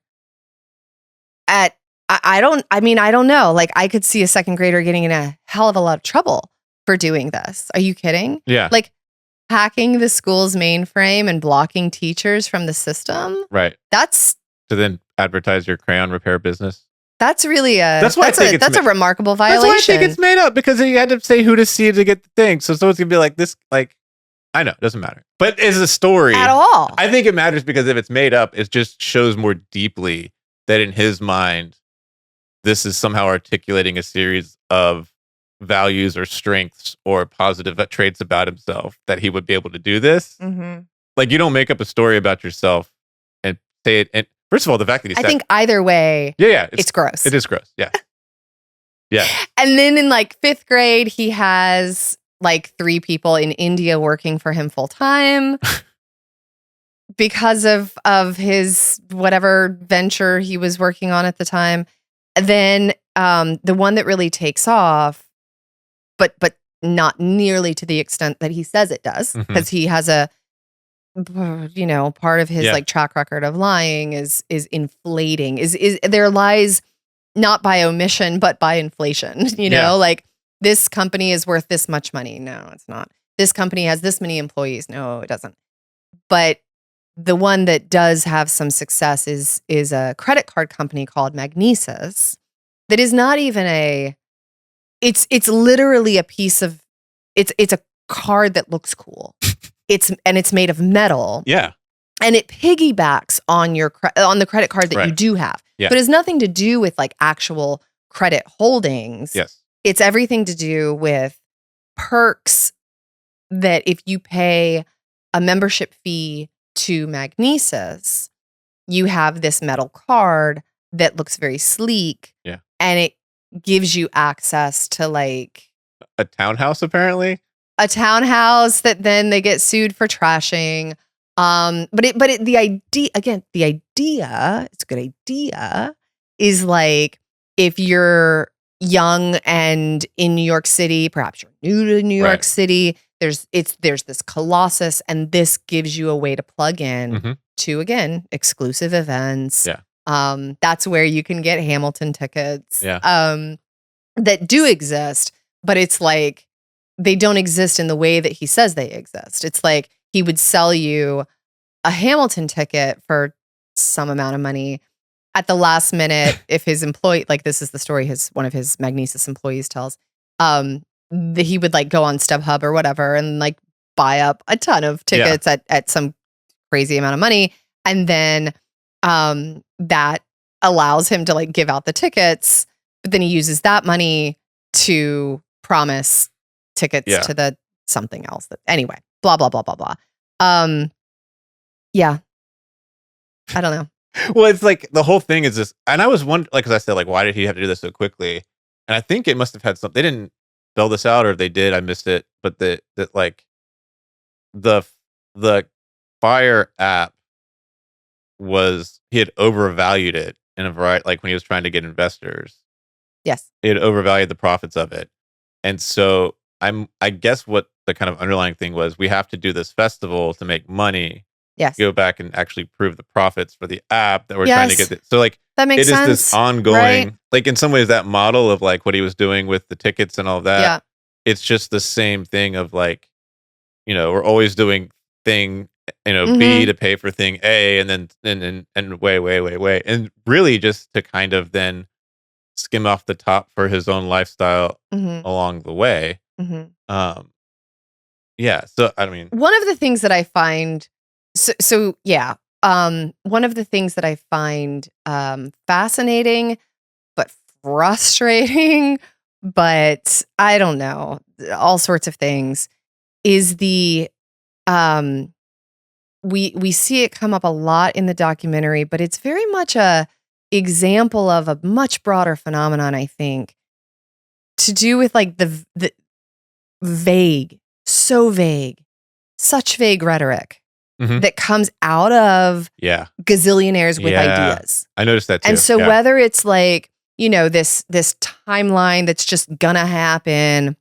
I don't know. Like I could see a second grader getting in a hell of a lot of trouble for doing this. Are you kidding? Yeah. Like hacking the school's mainframe and blocking teachers from the system. Right. That's to then advertise your crayon repair business. That's really that's a remarkable violation. That's why I think it's made up, because you had to say who to see to get the thing. So someone's gonna be like this, like, I know, it doesn't matter. But as a story at all, I think it matters, because if it's made up, it just shows more deeply that in his mind, this is somehow articulating a series of values or strengths or positive traits about himself that he would be able to do this. Mm-hmm. Like, you don't make up a story about yourself and say it. And first of all, the fact that he said, I think either way, it's gross. It is gross. Yeah. Yeah. And then in like 5th grade, he has like 3 people in India working for him full time because of his whatever venture he was working on at the time. Then the one that really takes off, but not nearly to the extent that he says it does, because he has a, part of his like track record of lying is inflating, is their lies not by omission but by inflation. Like this company is worth this much money. No, it's not. This company has this many employees. No, it doesn't. But the one that does have some success is a credit card company called Magnesis that is not even it's literally a piece of it's a card that looks cool. It's made of metal. Yeah. And it piggybacks on on the credit card that you do have. Yeah. But it has nothing to do with like actual credit holdings. Yes. It's everything to do with perks that if you pay a membership fee to Magnesis, you have this metal card that looks very sleek. Yeah. And it gives you access to like a townhouse, apparently. A townhouse that then they get sued for trashing. The idea, it's a good idea, is like if you're young and in New York City, perhaps you're new to New York City, there's this colossus, and this gives you a way to plug in to, again, exclusive events. Yeah. That's where you can get Hamilton tickets. Yeah. That do exist, but it's like they don't exist in the way that he says they exist. It's like he would sell you a Hamilton ticket for some amount of money at the last minute if his employee, like this is the story one of his Magnesis employees tells, he would like go on StubHub or whatever and like buy up a ton of tickets at some crazy amount of money. And then that allows him to like give out the tickets, but then he uses that money to promise tickets to the something else. Anyway, blah, blah, blah, blah, blah. Yeah. I don't know. Well, it's like the whole thing is this, and I was wondering, like, because I said, like, why did he have to do this so quickly? And I think it must have had something. They didn't spell this out, or if they did, I missed it. But that like the Fyre app he had overvalued it in a variety, like when he was trying to get investors. Yes, he had overvalued the profits of it, and so I guess what the kind of underlying thing was, we have to do this festival to make money. Yes. Go back and actually prove the profits for the app that we're trying to get. So like, that makes sense. It is this ongoing, like in some ways that model of like what he was doing with the tickets and all of that. Yeah. It's just the same thing of like, we're always doing thing, B to pay for thing A, and then and way. And really just to kind of then skim off the top for his own lifestyle along the way. Yeah. So, I mean, one of the things that I find, one of the things that I find fascinating, but frustrating but I don't know, all sorts of things, is the we see it come up a lot in the documentary, but it's very much a example of a much broader phenomenon, I think, to do with like the vague, so vague, such vague retired that comes out of gazillionaires with ideas. I noticed that too. And so whether it's like, this timeline that's just gonna happen,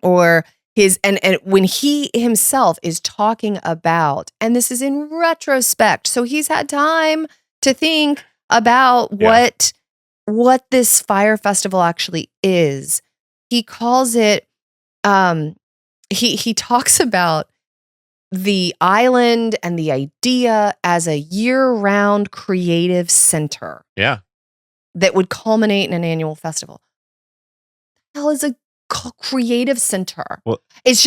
or his and when he himself is talking about, and this is in retrospect, so he's had time to think about what this Fyre Festival actually is. He calls it he talks about the island and the idea as a year-round creative center. Yeah. That would culminate in an annual festival. Hell is a creative center. Well, it's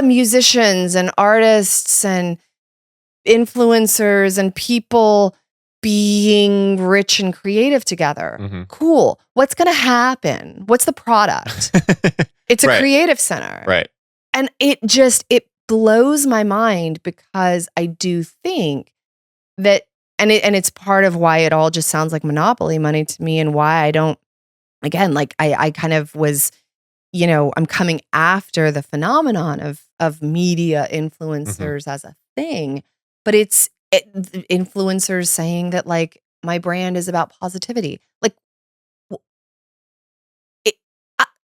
musicians and artists and influencers and people being rich and creative together. Cool. What's going to happen? What's the product? It's a creative center. Right. And it blows my mind, because I do think that, and it's part of why it all just sounds like monopoly money to me, and why I don't, again, like I kind of was, I'm coming after the phenomenon of media influencers as a thing, but it's influencers saying that like my brand is about positivity. Like,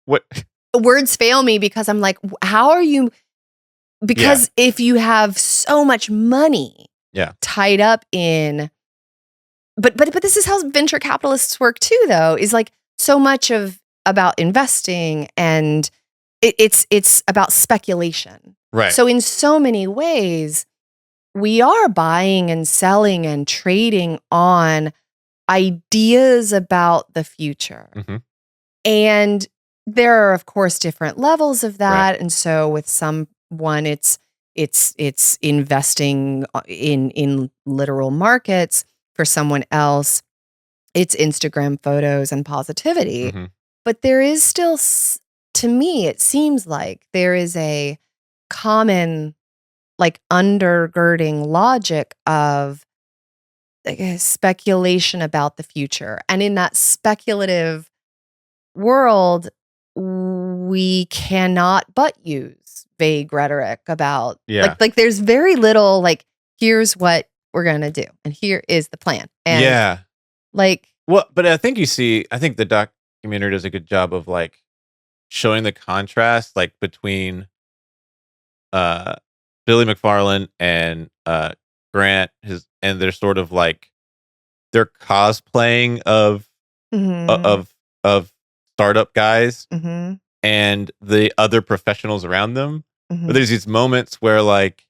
what? Words fail me, because I'm like, how are you? Because if you have so much money tied up in, but this is how venture capitalists work too, though, is like so much about investing, and it's about speculation. Right. So in so many ways, we are buying and selling and trading on ideas about the future. And there are, of course, different levels of that. Right. And so with someone, it's investing in literal markets. For someone else, it's Instagram photos and positivity. But there is still, to me, it seems like there is a common, like, undergirding logic of like a speculation about the future. And in that speculative world, we cannot but use vague rhetoric about like there's very little like, here's what we're gonna do and here is the plan. And like, well, but I think the documentary does a good job of like showing the contrast like between Billy McFarlane and Grant, and they're sort of like they're cosplaying of startup guys and the other professionals around them. But there's these moments where like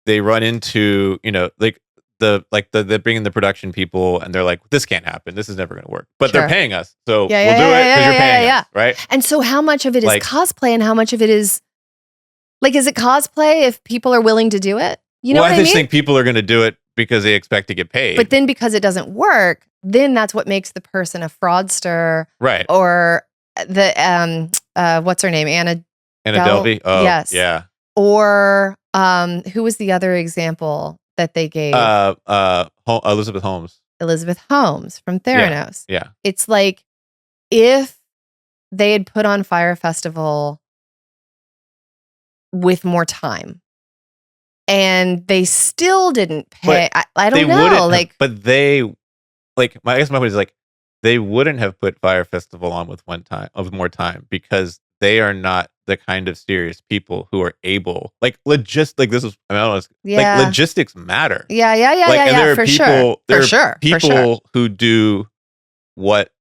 they run into, like they bring in the production people and they're like, this can't happen. This is never going to work. But they're paying us. So we'll do it because you're paying us. Right. And so how much of it is cosplay and how much of it is like, is it cosplay if people are willing to do it? You know what I mean? I just think people are going to do it because they expect to get paid. But then because it doesn't work, then that's what makes the person a fraudster. Right. Or the, what's her name? Anna Delvey? Oh, yes. Yeah. Or who was the other example that they gave? Elizabeth Holmes. Elizabeth Holmes from Theranos. Yeah. It's like if they had put on Fyre Festival with more time and they still didn't pay. I don't know. Like, but they, like, I guess my point is like, they wouldn't have put Fyre Festival on with more time because they are not the kind of serious people who are able, like, like logistics matter. Yeah. And there are for people, sure. People who do what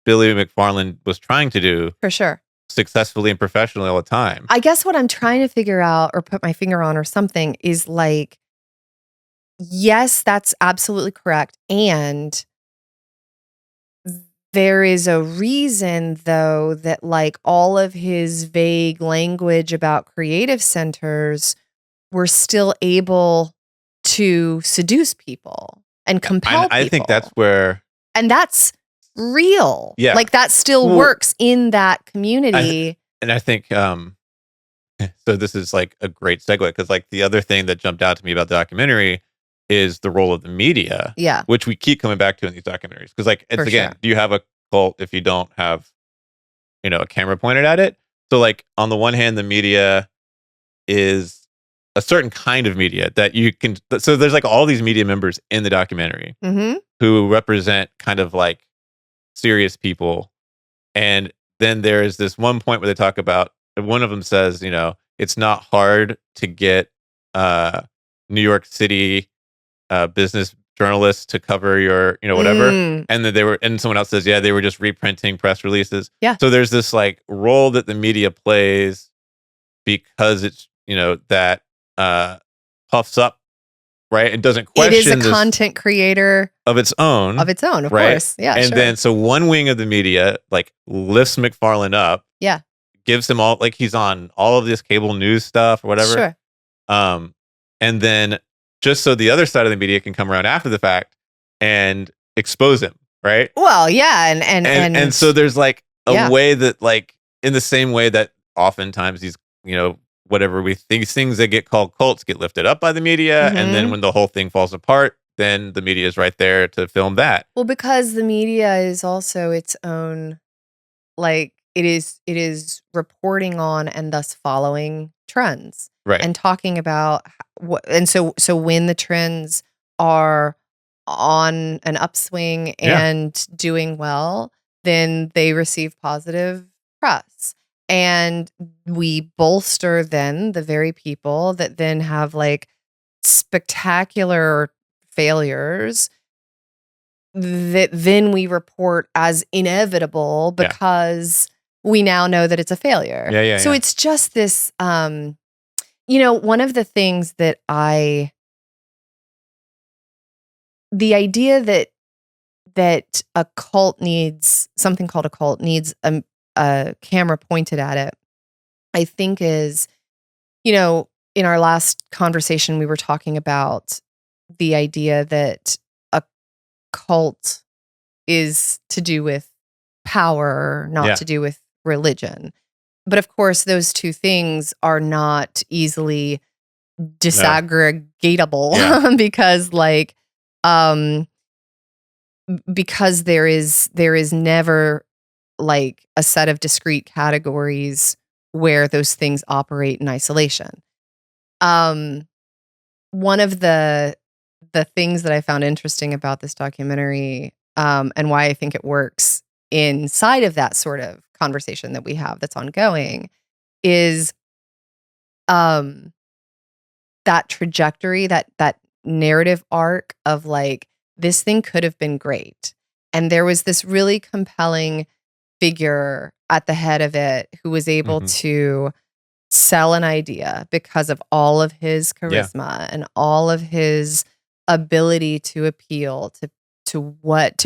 Billy McFarlane was trying to do. For sure. Successfully and professionally all the time. I guess what I'm trying to figure out or put my finger on or something is like, yes, that's absolutely correct. And there is a reason, though, that like all of his vague language about creative centers were still able to seduce people and compel people. I think that's where... And that's real. Yeah. Like that still works in that community. I think, so this is like a great segue, because like the other thing that jumped out to me about the documentary is the role of the media. Yeah. Which we keep coming back to in these documentaries. Because like, it's again, do you have a cult if you don't have, a camera pointed at it? So like on the one hand, the media is a certain kind of media that you can, so there's like all these media members in the documentary who represent kind of like serious people. And then there's this one point where they talk about, one of them says, it's not hard to get New York City business journalists to cover your, whatever. And then and someone else says, yeah, they were just reprinting press releases. Yeah. So there's this like role that the media plays because it's, that puffs up, right? It doesn't question. It is a content creator of its own. Of course. Yeah. And then so one wing of the media like lifts McFarlane up. Yeah. Gives him all, like he's on all of this cable news stuff or whatever. Sure. And then just so the other side of the media can come around after the fact and expose him, right? Well, yeah, and so there's like a way that, like, in the same way that oftentimes these, whatever these things that get called cults get lifted up by the media, and then when the whole thing falls apart, then the media is right there to film that. Well, because the media is also its own, like it is reporting on and thus following trends. Right. And talking about what, and so when the trends are on an upswing and doing well, then they receive positive press. And we bolster then the very people that then have like spectacular failures that then we report as inevitable because we now know that it's a failure. Yeah. So it's just this, one of the things that the idea that a cult needs, something called a cult needs a camera pointed at it, I think is, in our last conversation, we were talking about the idea that a cult is to do with power, not to do with religion. But of course, those two things are not easily disaggregatable because, like, because there is never like a set of discrete categories where those things operate in isolation. One of the things that I found interesting about this documentary, and why I think it works inside of that sort of conversation that we have that's ongoing, is that trajectory, that narrative arc of like, this thing could have been great. And there was this really compelling figure at the head of it who was able to sell an idea because of all of his charisma and all of his ability to appeal to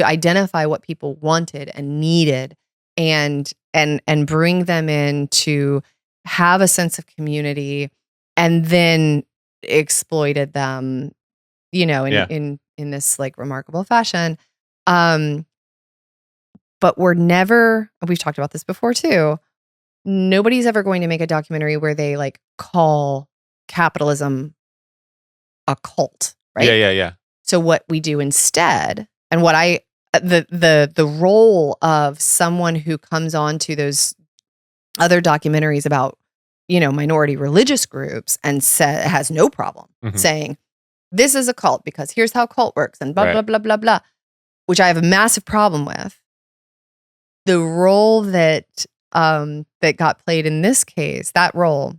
identify what people wanted and needed and bring them in to have a sense of community, and then exploited them, in this like remarkable fashion. But we've talked about this before too. Nobody's ever going to make a documentary where they like call capitalism a cult, right? Yeah. So what we do instead, and what the role of someone who comes on to those other documentaries about, minority religious groups and has no problem saying, this is a cult because here's how cult works and blah, blah, blah, blah, blah, which I have a massive problem with. The role that got played in this case, that role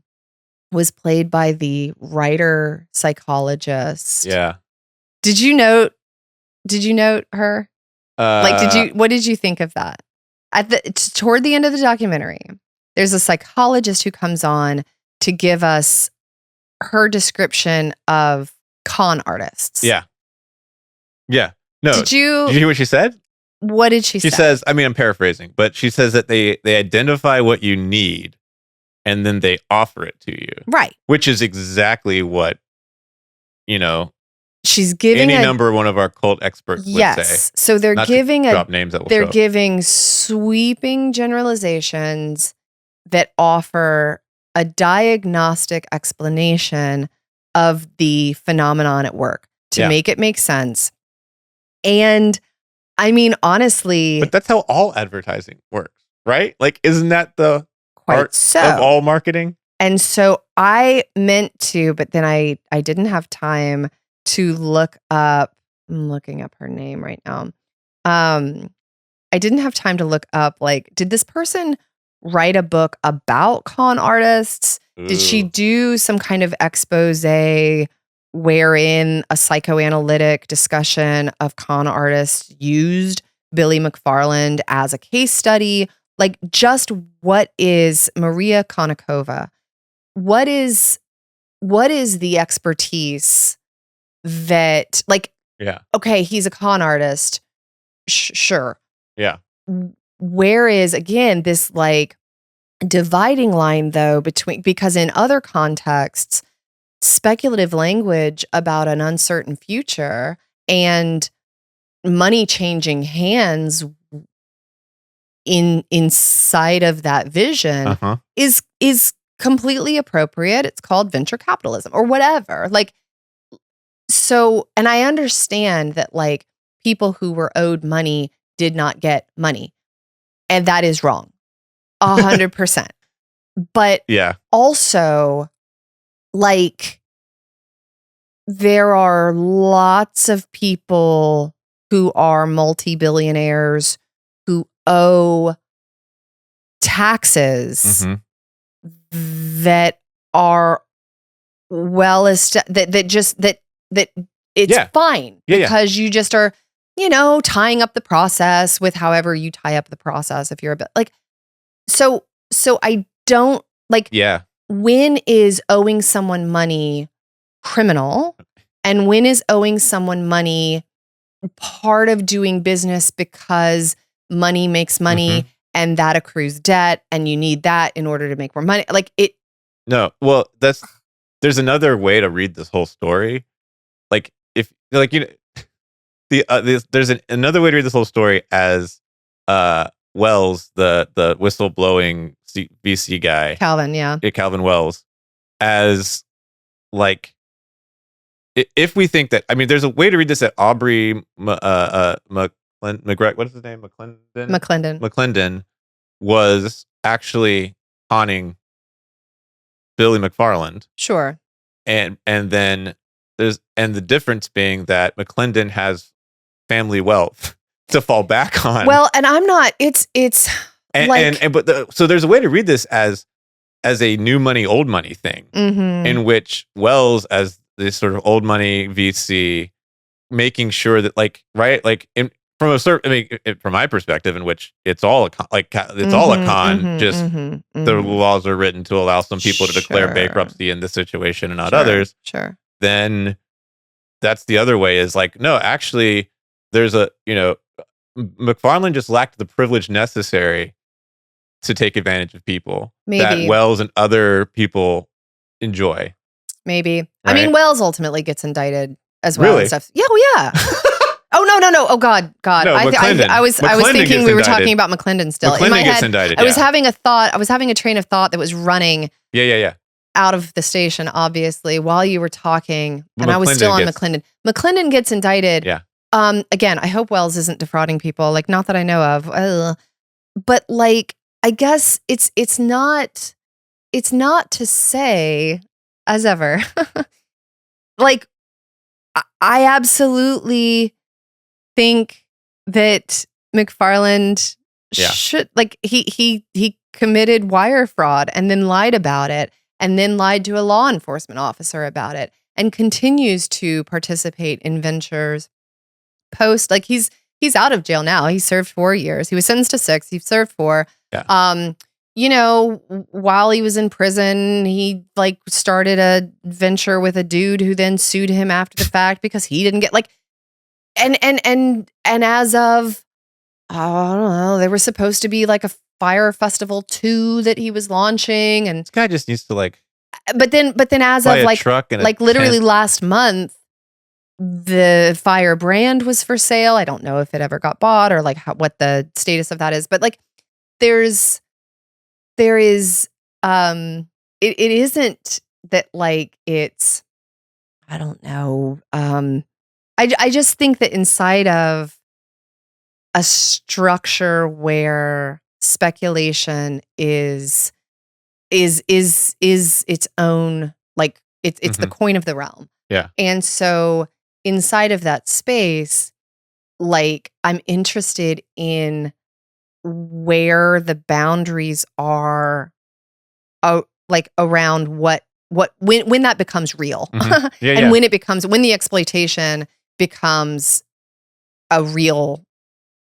was played by the writer psychologist. Yeah. Did you note her? What did you think of that? Toward the end of the documentary, there's a psychologist who comes on to give us her description of con artists. Yeah. No. Did you hear what she said? What did she say? She says, I mean, I'm paraphrasing, but she says that they identify what you need and then they offer it to you. Right. Which is exactly what, she's giving any number one of our cult experts would say. So they're Not giving to drop names that will they're show. giving sweeping generalizations that offer a diagnostic explanation of the phenomenon at work to make it make sense. And I mean, honestly, but that's how all advertising works, right? Like, isn't that the art so of all marketing? And so I meant to, but then I didn't have time to look up. I'm looking up her name right now. I didn't have time to look up, like, did this person write a book about con artists? Ooh. Did she do some kind of expose wherein a psychoanalytic discussion of con artists used Billy McFarland as a case study? Like, just what is Maria Konnikova? What is the expertise that, like, okay, he's a con artist. Sure. Yeah. Where is, again, this like dividing line though because in other contexts, speculative language about an uncertain future and money changing hands inside of that vision is completely appropriate. It's called venture capitalism or whatever. Like, so, and I understand that like people who were owed money did not get money, and that is wrong, 100%. But also, like, there are lots of people who are multi-billionaires who owe taxes that are that it's fine because you just are, tying up the process with however you tie up the process. If you're a bit like, so I don't like, when is owing someone money criminal and when is owing someone money part of doing business because money makes money and that accrues debt and you need that in order to make more money. Like it. No, well, there's another way to read this whole story. Like if like, there's another way to read this whole story as Wells, the whistleblowing VC guy, Calvin Wells, as like, if we think that, I mean, there's a way to read this that Aubrey McGregor, what is his name? McClendon was actually conning Billy McFarland. Sure. And then the difference being that McClendon has family wealth to fall back on. Well, and I'm not, so there's a way to read this as a new money, old money thing, in which Wells, as this sort of old money VC, making sure that from a certain, I mean, from my perspective, in which it's all a con, the laws are written to allow some people to declare bankruptcy in this situation and not others. Sure. Then that's the other way, is like, no, actually there's McFarland just lacked the privilege necessary to take advantage of people that Wells and other people enjoy. Maybe. Right? I mean, Wells ultimately gets indicted as well. Really? And stuff. Yeah. Oh, yeah. Oh, no. Oh, God. No, I was thinking we were talking about McClendon still. McClendon in my gets head, indicted. I was having a train of thought that was running. Out of the station, obviously, while you were talking, and I was still on McClendon. McClendon gets indicted. Yeah. Again, I hope Wells isn't defrauding people. Like, not that I know of. But like, I guess it's not to say, as ever, like, I absolutely think that McFarland should, like, he committed wire fraud and then lied about it and then lied to a law enforcement officer about it and continues to participate in ventures post, like, he's out of jail now. He served 4 years. He was sentenced to 6. He served 4. Yeah. While he was in prison, he like started a venture with a dude who then sued him after the fact because he didn't get like, and as of, I don't know, there was supposed to be like a Fyre Festival 2 that he was launching, and this guy just needs to like. But then as of like truck and literally last month, the Fyre brand was for sale. I don't know if it ever got bought or like what the status of that is, but like there is it isn't that like it's, I don't know. I just think that inside of a structure where speculation is its own, like it's the coin of the realm. Yeah. And so inside of that space, like I'm interested in where the boundaries are, like around when that becomes real. Mm-hmm. Yeah, And when the exploitation becomes a real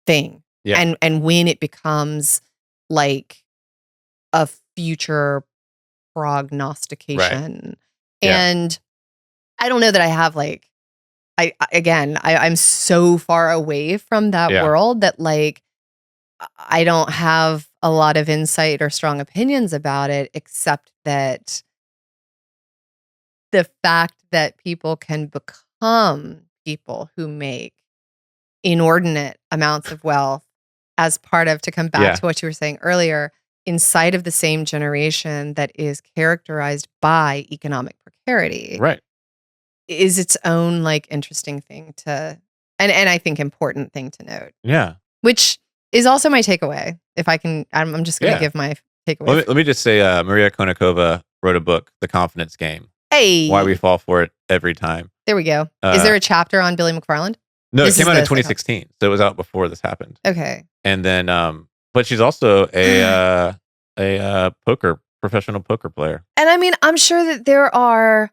thing. Yeah. And when it becomes like a future prognostication. Right. Yeah. And I don't know that I have like, I'm so far away from that world that like I don't have a lot of insight or strong opinions about it, except that the fact that people can become people who make inordinate amounts of wealth as part of, to come back to what you were saying earlier, inside of the same generation that is characterized by economic precarity, right, is its own like interesting thing to, and I think important thing to note. Yeah. Which is also my takeaway. If I can, I'm just going to give my takeaway. Let me just say, Maria Konnikova wrote a book, The Confidence Game. Hey, why we fall for it every time. There we go. Is there a chapter on Billy McFarland? No, it came out in 2016, so it was out before this happened. Okay. And then, but she's also a professional poker player. And I mean, I'm sure that there are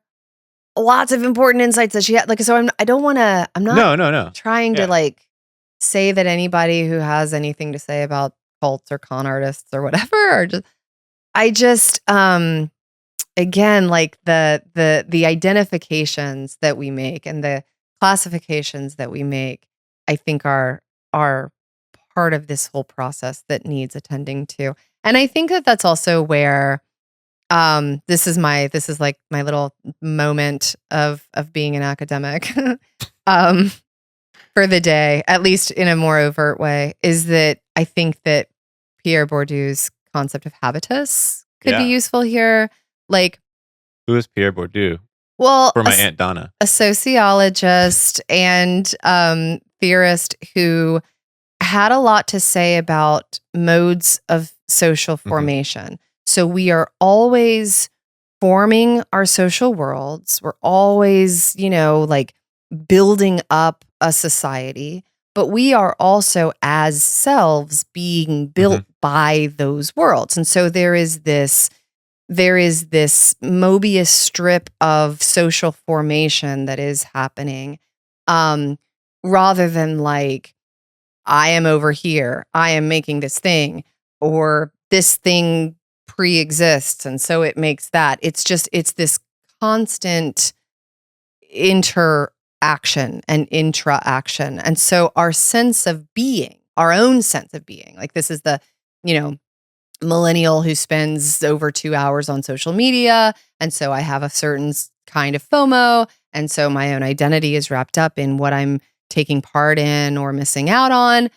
lots of important insights that she had. Like, so I'm not trying to like say that anybody who has anything to say about cults or con artists or whatever, or just, again, like the identifications that we make and the classifications that we make, I think are part of this whole process that needs attending to. And I think that that's also where this is like my little moment of being an academic for the day, at least in a more overt way, is that I think that Pierre Bourdieu's concept of habitus could be useful here. Like, who is Pierre Bourdieu? Well, for my Aunt Donna, a sociologist and theorist who had a lot to say about modes of social formation. So we are always forming our social worlds. We're always, like building up a society, but we are also as selves being built by those worlds. And so there is this Mobius strip of social formation that is happening, rather than like, I am over here, I am making this thing, or this thing pre-exists and so it makes that. It's this constant interaction and intra-action. And so our sense of being, our own sense of being, like this is the, millennial who spends over 2 hours on social media. And so I have a certain kind of FOMO. And so my own identity is wrapped up in what I'm taking part in or missing out on.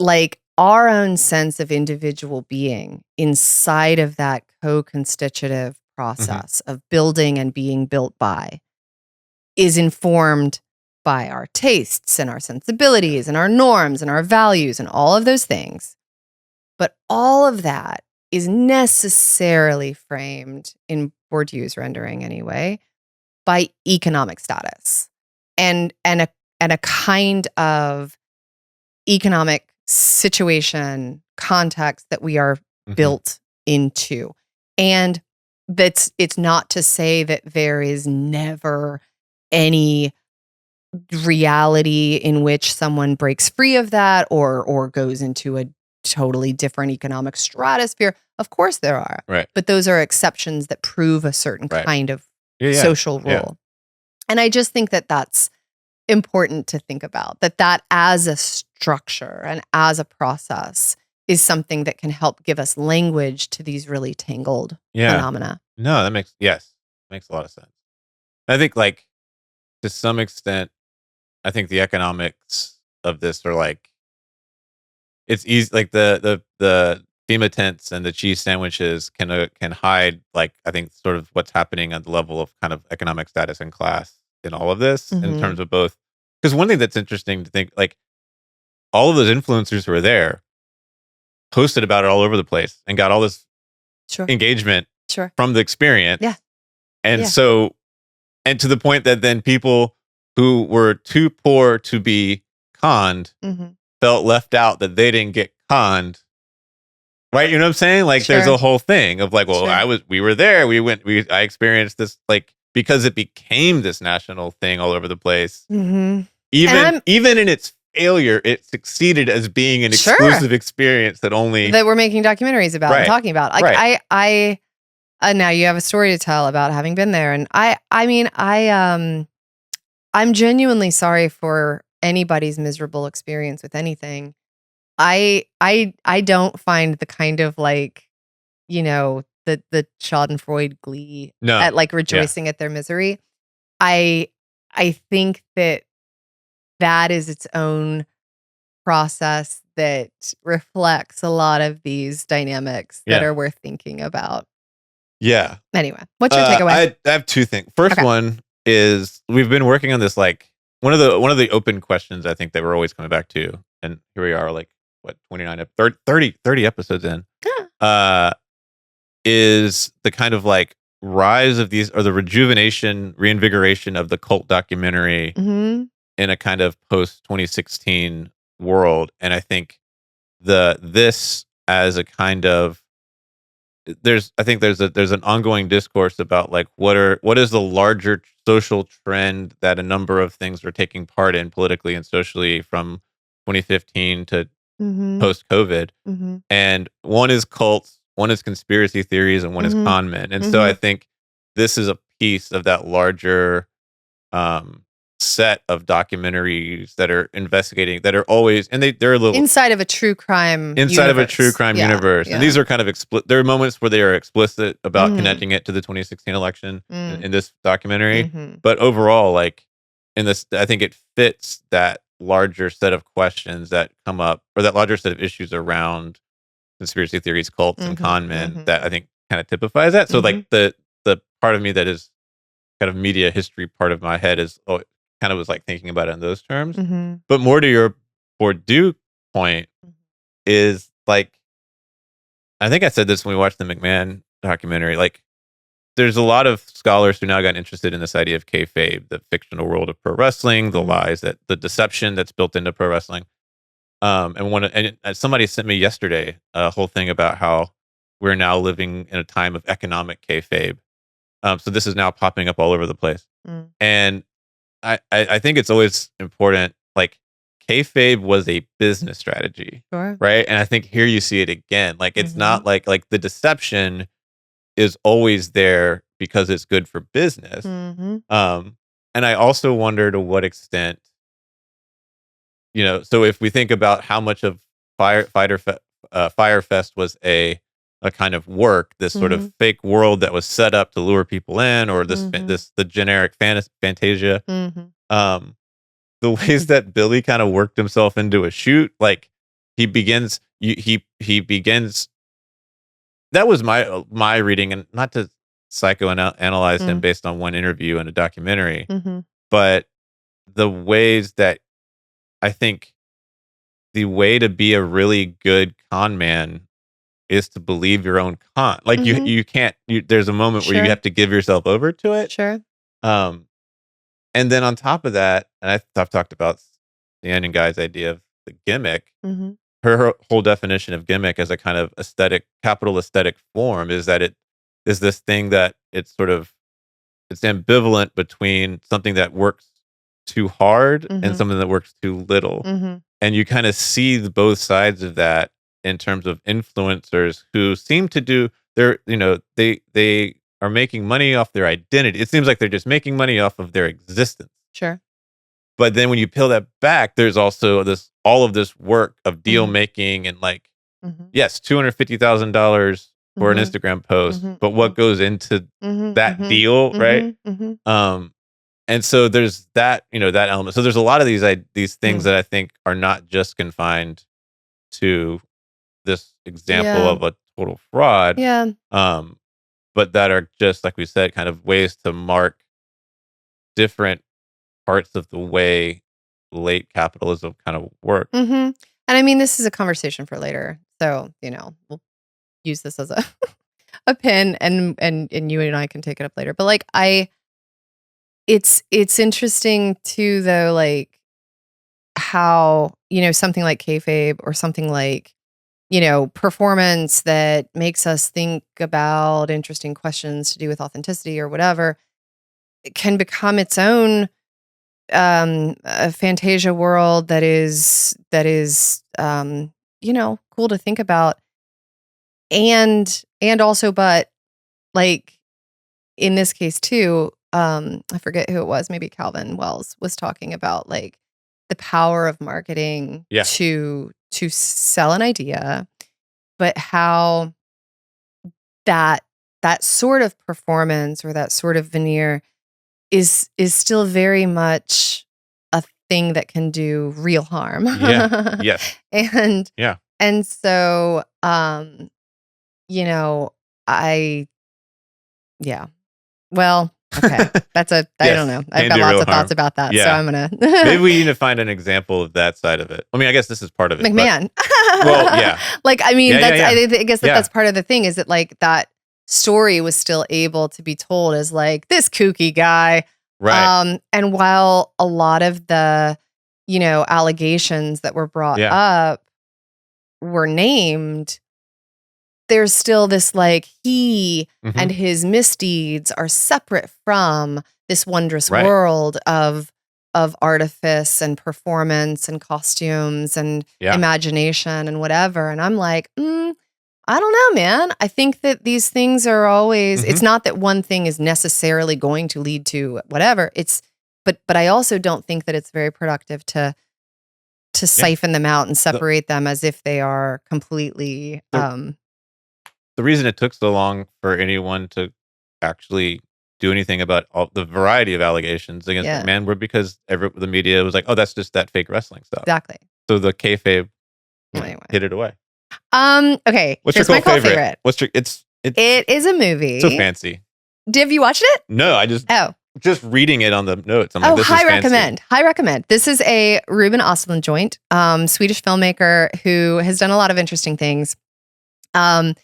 Like our own sense of individual being inside of that co-constitutive process of building and being built by is informed by our tastes and our sensibilities and our norms and our values and all of those things. But all of that is necessarily framed, in Bourdieu's rendering anyway, by economic status and a kind of economic situation, context that we are built into. And it's not to say that there is never any reality in which someone breaks free of that or goes into a totally different economic stratosphere. Of course there are. Right. But those are exceptions that prove a certain kind of social rule. Yeah. And I just think that that's important to think about, that as a structure and as a process is something that can help give us language to these really tangled phenomena. No, that makes a lot of sense. I think like to some extent, I think the economics of this are like, it's easy. Like the FEMA tents and the cheese sandwiches can hide, like, I think, sort of what's happening at the level of kind of economic status and class in all of this, in terms of both. Because one thing that's interesting to think, like, all of those influencers who were there posted about it all over the place and got all this engagement from the experience. Yeah. And so, and to the point that then people who were too poor to be conned felt left out, that they didn't get conned. Right? You know what I'm saying? Like, there's a whole thing of like, well, we were there. I experienced this, like, because it became this national thing all over the place. Even in its failure, it succeeded as being an exclusive experience that we're making documentaries about and talking about. Like, I now you have a story to tell about having been there, and I'm genuinely sorry for anybody's miserable experience with anything. I don't find the kind of, like, the Schadenfreude glee at, like, rejoicing at their misery. I think that is its own process that reflects a lot of these dynamics that are worth thinking about. Yeah. Anyway, what's your takeaway? I have two things. First one is, we've been working on this, like, one of the open questions I think that we're always coming back to, and here we are, like, what, 30 episodes in, is the kind of, like, rise of these, or the reinvigoration of the cult documentary in a kind of post 2016 world. And I think this as a kind of, there's an ongoing discourse about, like, what is the larger social trend that a number of things are taking part in politically and socially from 2015 to post COVID. And one is cults, one is conspiracy theories, and one is con men. And so I think this is a piece of that larger set of documentaries that are investigating, that are always, and they're a little inside of a true crime universe. And these are kind of there are moments where they are explicit about connecting it to the 2016 election in this documentary. But overall, like, in this, I think it fits that larger set of questions that come up, or that larger set of issues around conspiracy theories, cults, and con men, that I think kind of typifies that. So like the part of me that is kind of media history part of my head is kind of was like thinking about it in those terms. But more to your Bourdieu point is, like, I think I said this when we watched the McMahon documentary, like, there's a lot of scholars who now got interested in this idea of kayfabe, the fictional world of pro wrestling, the lies, the deception that's built into pro wrestling. And somebody sent me yesterday a whole thing about how we're now living in a time of economic kayfabe. So this is now popping up all over the place. And I think it's always important, like, kayfabe was a business strategy, right? And I think here you see it again. Like, it's not like the deception is always there because it's good for business. And I also wonder to what extent, so if we think about how much of Fyre Fest was a kind of work, this sort of fake world that was set up to lure people in, or the generic fantasia, the ways that Billy kind of worked himself into a shoot, like, he begins. That was my reading, and not to psychoanalyze him based on one interview and a documentary, but the ways that I think the way to be a really good con man is to believe your own con. Like, you can't. There's a moment where you have to give yourself over to it. And then on top of that, and I've talked about the Onion Guy's idea of the gimmick. Her whole definition of gimmick as a kind of capital aesthetic form is that it is this thing that it's ambivalent between something that works too hard and something that works too little. And you kind of see both sides of that in terms of influencers who seem to do they are making money off their identity. It seems like they're just making money off of their existence. But then when you peel that back, there's also all of this work of deal making and, like, yes, $250,000 for an Instagram post, but what goes into that deal, right? And so there's that, that element. So there's a lot of these things that I think are not just confined to this example of a total fraud. Yeah. But that are just, like we said, kind of ways to mark different parts of the way late capitalism kind of works. Mm-hmm. And I mean, this is a conversation for later. So, we'll use this as a pin and you and I can take it up later. But like it's interesting too, though, like how, something like kayfabe or something like, performance that makes us think about interesting questions to do with authenticity or whatever, it can become its own a Fantasia world that is cool to think about, and also, but like in this case too, I forget who it was, maybe Calvin Wells was talking about like the power of marketing to sell an idea, but how that sort of performance or that sort of veneer is still very much a thing that can do real harm. Yes. And so well, okay. I don't know. I've got lots of thoughts about that. So I'm gonna maybe we need to find an example of that side of it. I mean, I guess this is part of it. McMahon. Well, yeah. Like, I mean, I guess that's part of the thing, is that like that story was still able to be told as like this kooky guy. Right. And while a lot of the, allegations that were brought up were named, there's still this like he and his misdeeds are separate from this wondrous world of artifice and performance and costumes and imagination and whatever. And I'm like, I don't know, man. I think that these things are always, it's not that one thing is necessarily going to lead to whatever. But I also don't think that it's very productive to siphon them out and separate them as if they are completely. The reason it took so long for anyone to actually do anything about all the variety of allegations against McMahon were because the media was like, oh, that's just that fake wrestling stuff. Exactly. So the kayfabe hid it away. Okay. What's your favorite? It is a movie. So fancy. Have you watched it? No, I just reading it on the notes. I'm like, this high recommend. High recommend. This is a Ruben Östlund joint, Swedish filmmaker who has done a lot of interesting things. But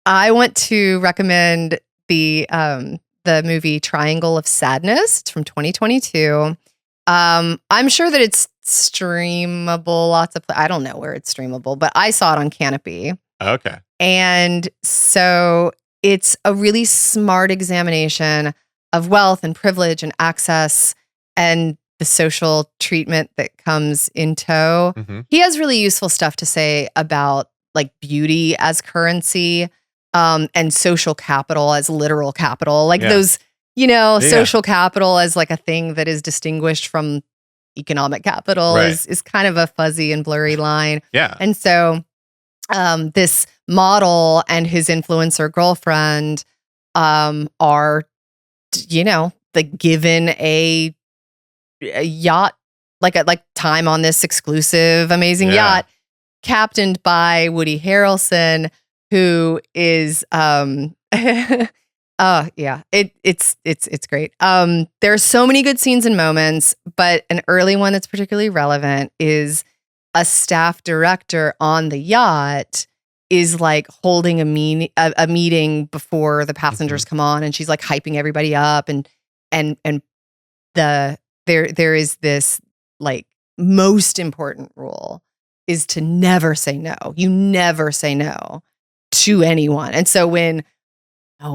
I want to recommend the movie Triangle of Sadness. It's from 2022. I'm sure that it's streamable. I don't know where it's streamable, but I saw it on Canopy. Okay. And so it's a really smart examination of wealth and privilege and access and the social treatment that comes in tow. He has really useful stuff to say about like beauty as currency, and social capital as literal capital, like those, social capital as like a thing that is distinguished from economic capital is kind of a fuzzy and blurry line. Yeah. And so this model and his influencer girlfriend are, given a yacht, like time on this exclusive, amazing yacht, captained by Woody Harrelson, who is it's great. There are so many good scenes and moments, but an early one that's particularly relevant is a staff director on the yacht is like holding a meeting before the passengers come on, and she's like hyping everybody up, and there is this like most important rule is to never say no. You never say no to anyone. And so when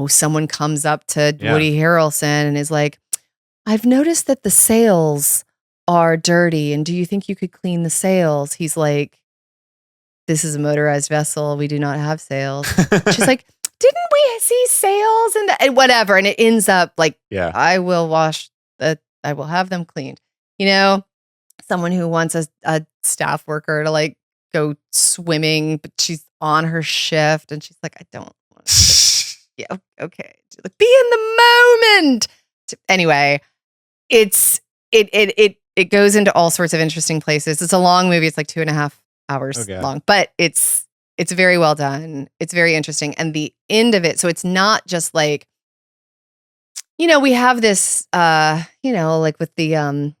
someone comes up to Woody Harrelson and is like, I've noticed that the sails are dirty, and do you think you could clean the sails? He's like, this is a motorized vessel. We do not have sails. She's like, didn't we see sails and whatever? And it ends up like, I will have them cleaned. Someone who wants a staff worker to like go swimming, but she's on her shift and she's like, I don't want to. Okay. Like, be in the moment. Anyway, it goes into all sorts of interesting places. It's a long movie. It's like 2.5 hours long, but it's very well done. It's very interesting. And the end of it, so it's not just like, we have this, like with the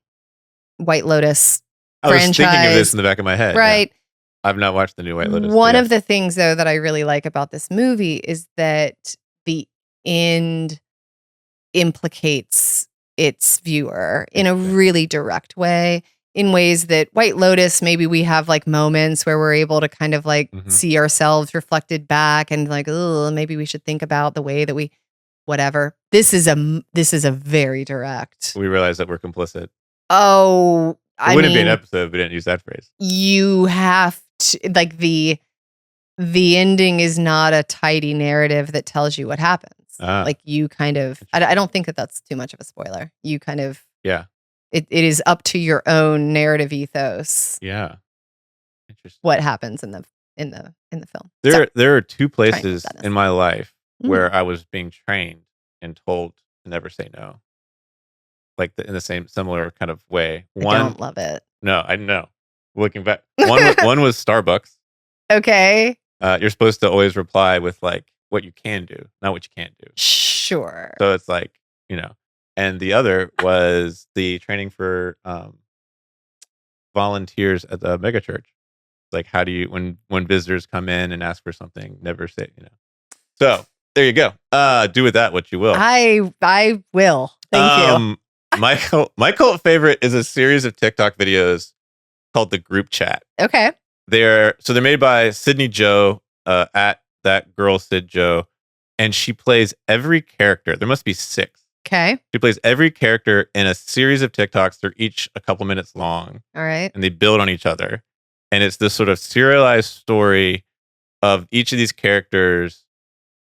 White Lotus franchise. I was thinking of this in the back of my head. Right. Yeah. I've not watched the new White Lotus. One of the things, though, that I really like about this movie is that the end implicates its viewer in a really direct way, in ways that White Lotus, maybe we have like moments where we're able to kind of like see ourselves reflected back and like, oh, maybe we should think about the way that we, whatever. This is a very direct. We realize that we're complicit. Oh, it wouldn't be an episode if we didn't use that phrase. You have to, like, the ending is not a tidy narrative that tells you what happens. Like, you kind of, I don't think that that's too much of a spoiler. You kind of, it is up to your own narrative ethos. Yeah. Interesting. What happens in the film. There are two places in my life where I was being trained and told to never say no. Like in the same similar kind of way. I don't love it. No, I know. Looking back, one was Starbucks. Okay. You're supposed to always reply with like what you can do, not what you can't do. Sure. So it's like, and the other was the training for volunteers at the mega church. Like, how do you, when visitors come in and ask for something, never say, So there you go. Do with that what you will. I will. Thank you. My cult favorite is a series of TikTok videos called The Group Chat. Okay. They're made by Sydney Joe, at that girl Sid Joe, and she plays every character. There must be 6. Okay. She plays every character in a series of TikToks. They're each a couple minutes long. All right. And they build on each other. And it's this sort of serialized story of each of these characters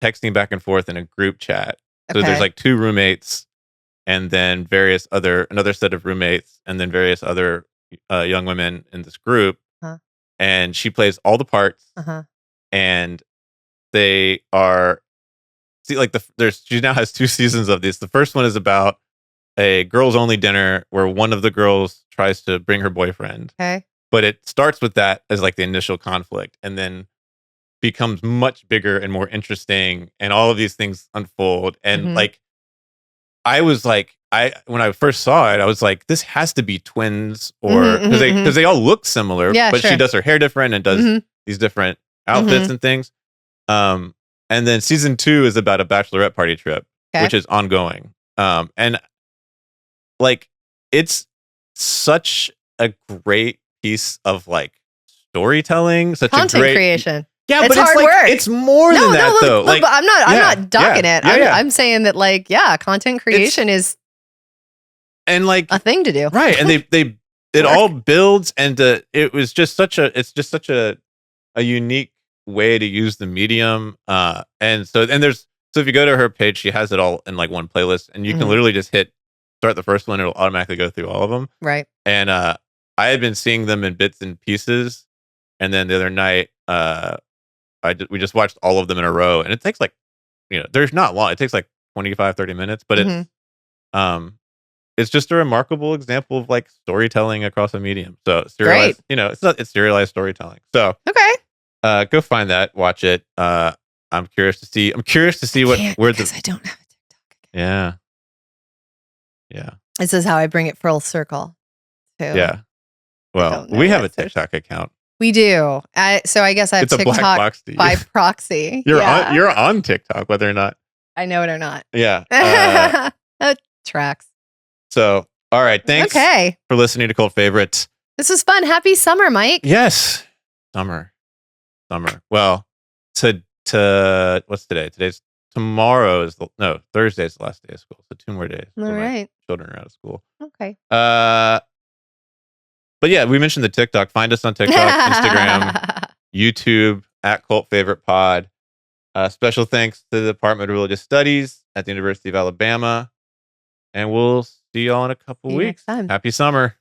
texting back and forth in a group chat. So there's like 2 roommates, and then another set of roommates, and then various other young women in this group. And she plays all the parts. And they are, she now has 2 seasons of these. The first one is about a girls only dinner where one of the girls tries to bring her boyfriend. Okay. But it starts with that as like the initial conflict, and then becomes much bigger and more interesting, and all of these things unfold. And like, I was like, when I first saw it, I was like, this has to be twins, or because they all look similar, but she does her hair different and does these different outfits and things. And then season 2 is about a bachelorette party trip, which is ongoing. And like, it's such a great piece of like storytelling, such content a great creation. Yeah, it's but hard it's like, work. it's more than that though. Look, I'm not docking it. I'm saying that like, content creation is and like a thing to do. Right. And it all builds, and it's just such a unique way to use the medium. So if you go to her page, she has it all in like one playlist, and you can literally just start the first one. It'll automatically go through all of them. Right. And I had been seeing them in bits and pieces, and then the other night, we just watched all of them in a row, and it takes like, there's not long. It takes like 25-30 minutes, but it's just a remarkable example of like storytelling across a medium. So serialized, it's serialized storytelling. So go find that, watch it. I'm curious to see where I don't have a TikTok account. Yeah. This is how I bring it full circle too. Yeah. Well, we have a TikTok account. We do. So I guess I have it's TikTok a black box to you. By proxy. You're on TikTok, whether or not I know it or not. Yeah. That tracks. So, all right. Thanks for listening to Cult Favorites. This was fun. Happy summer, Mike. Yes. Summer. Well, what's today? Thursday is the last day of school. So 2 more days. All right. Children are out of school. Okay. But yeah, we mentioned the TikTok. Find us on TikTok, Instagram, YouTube at Cult Favorite Pod. Special thanks to the Department of Religious Studies at the University of Alabama. And we'll see y'all in a couple weeks. Next time. Happy summer.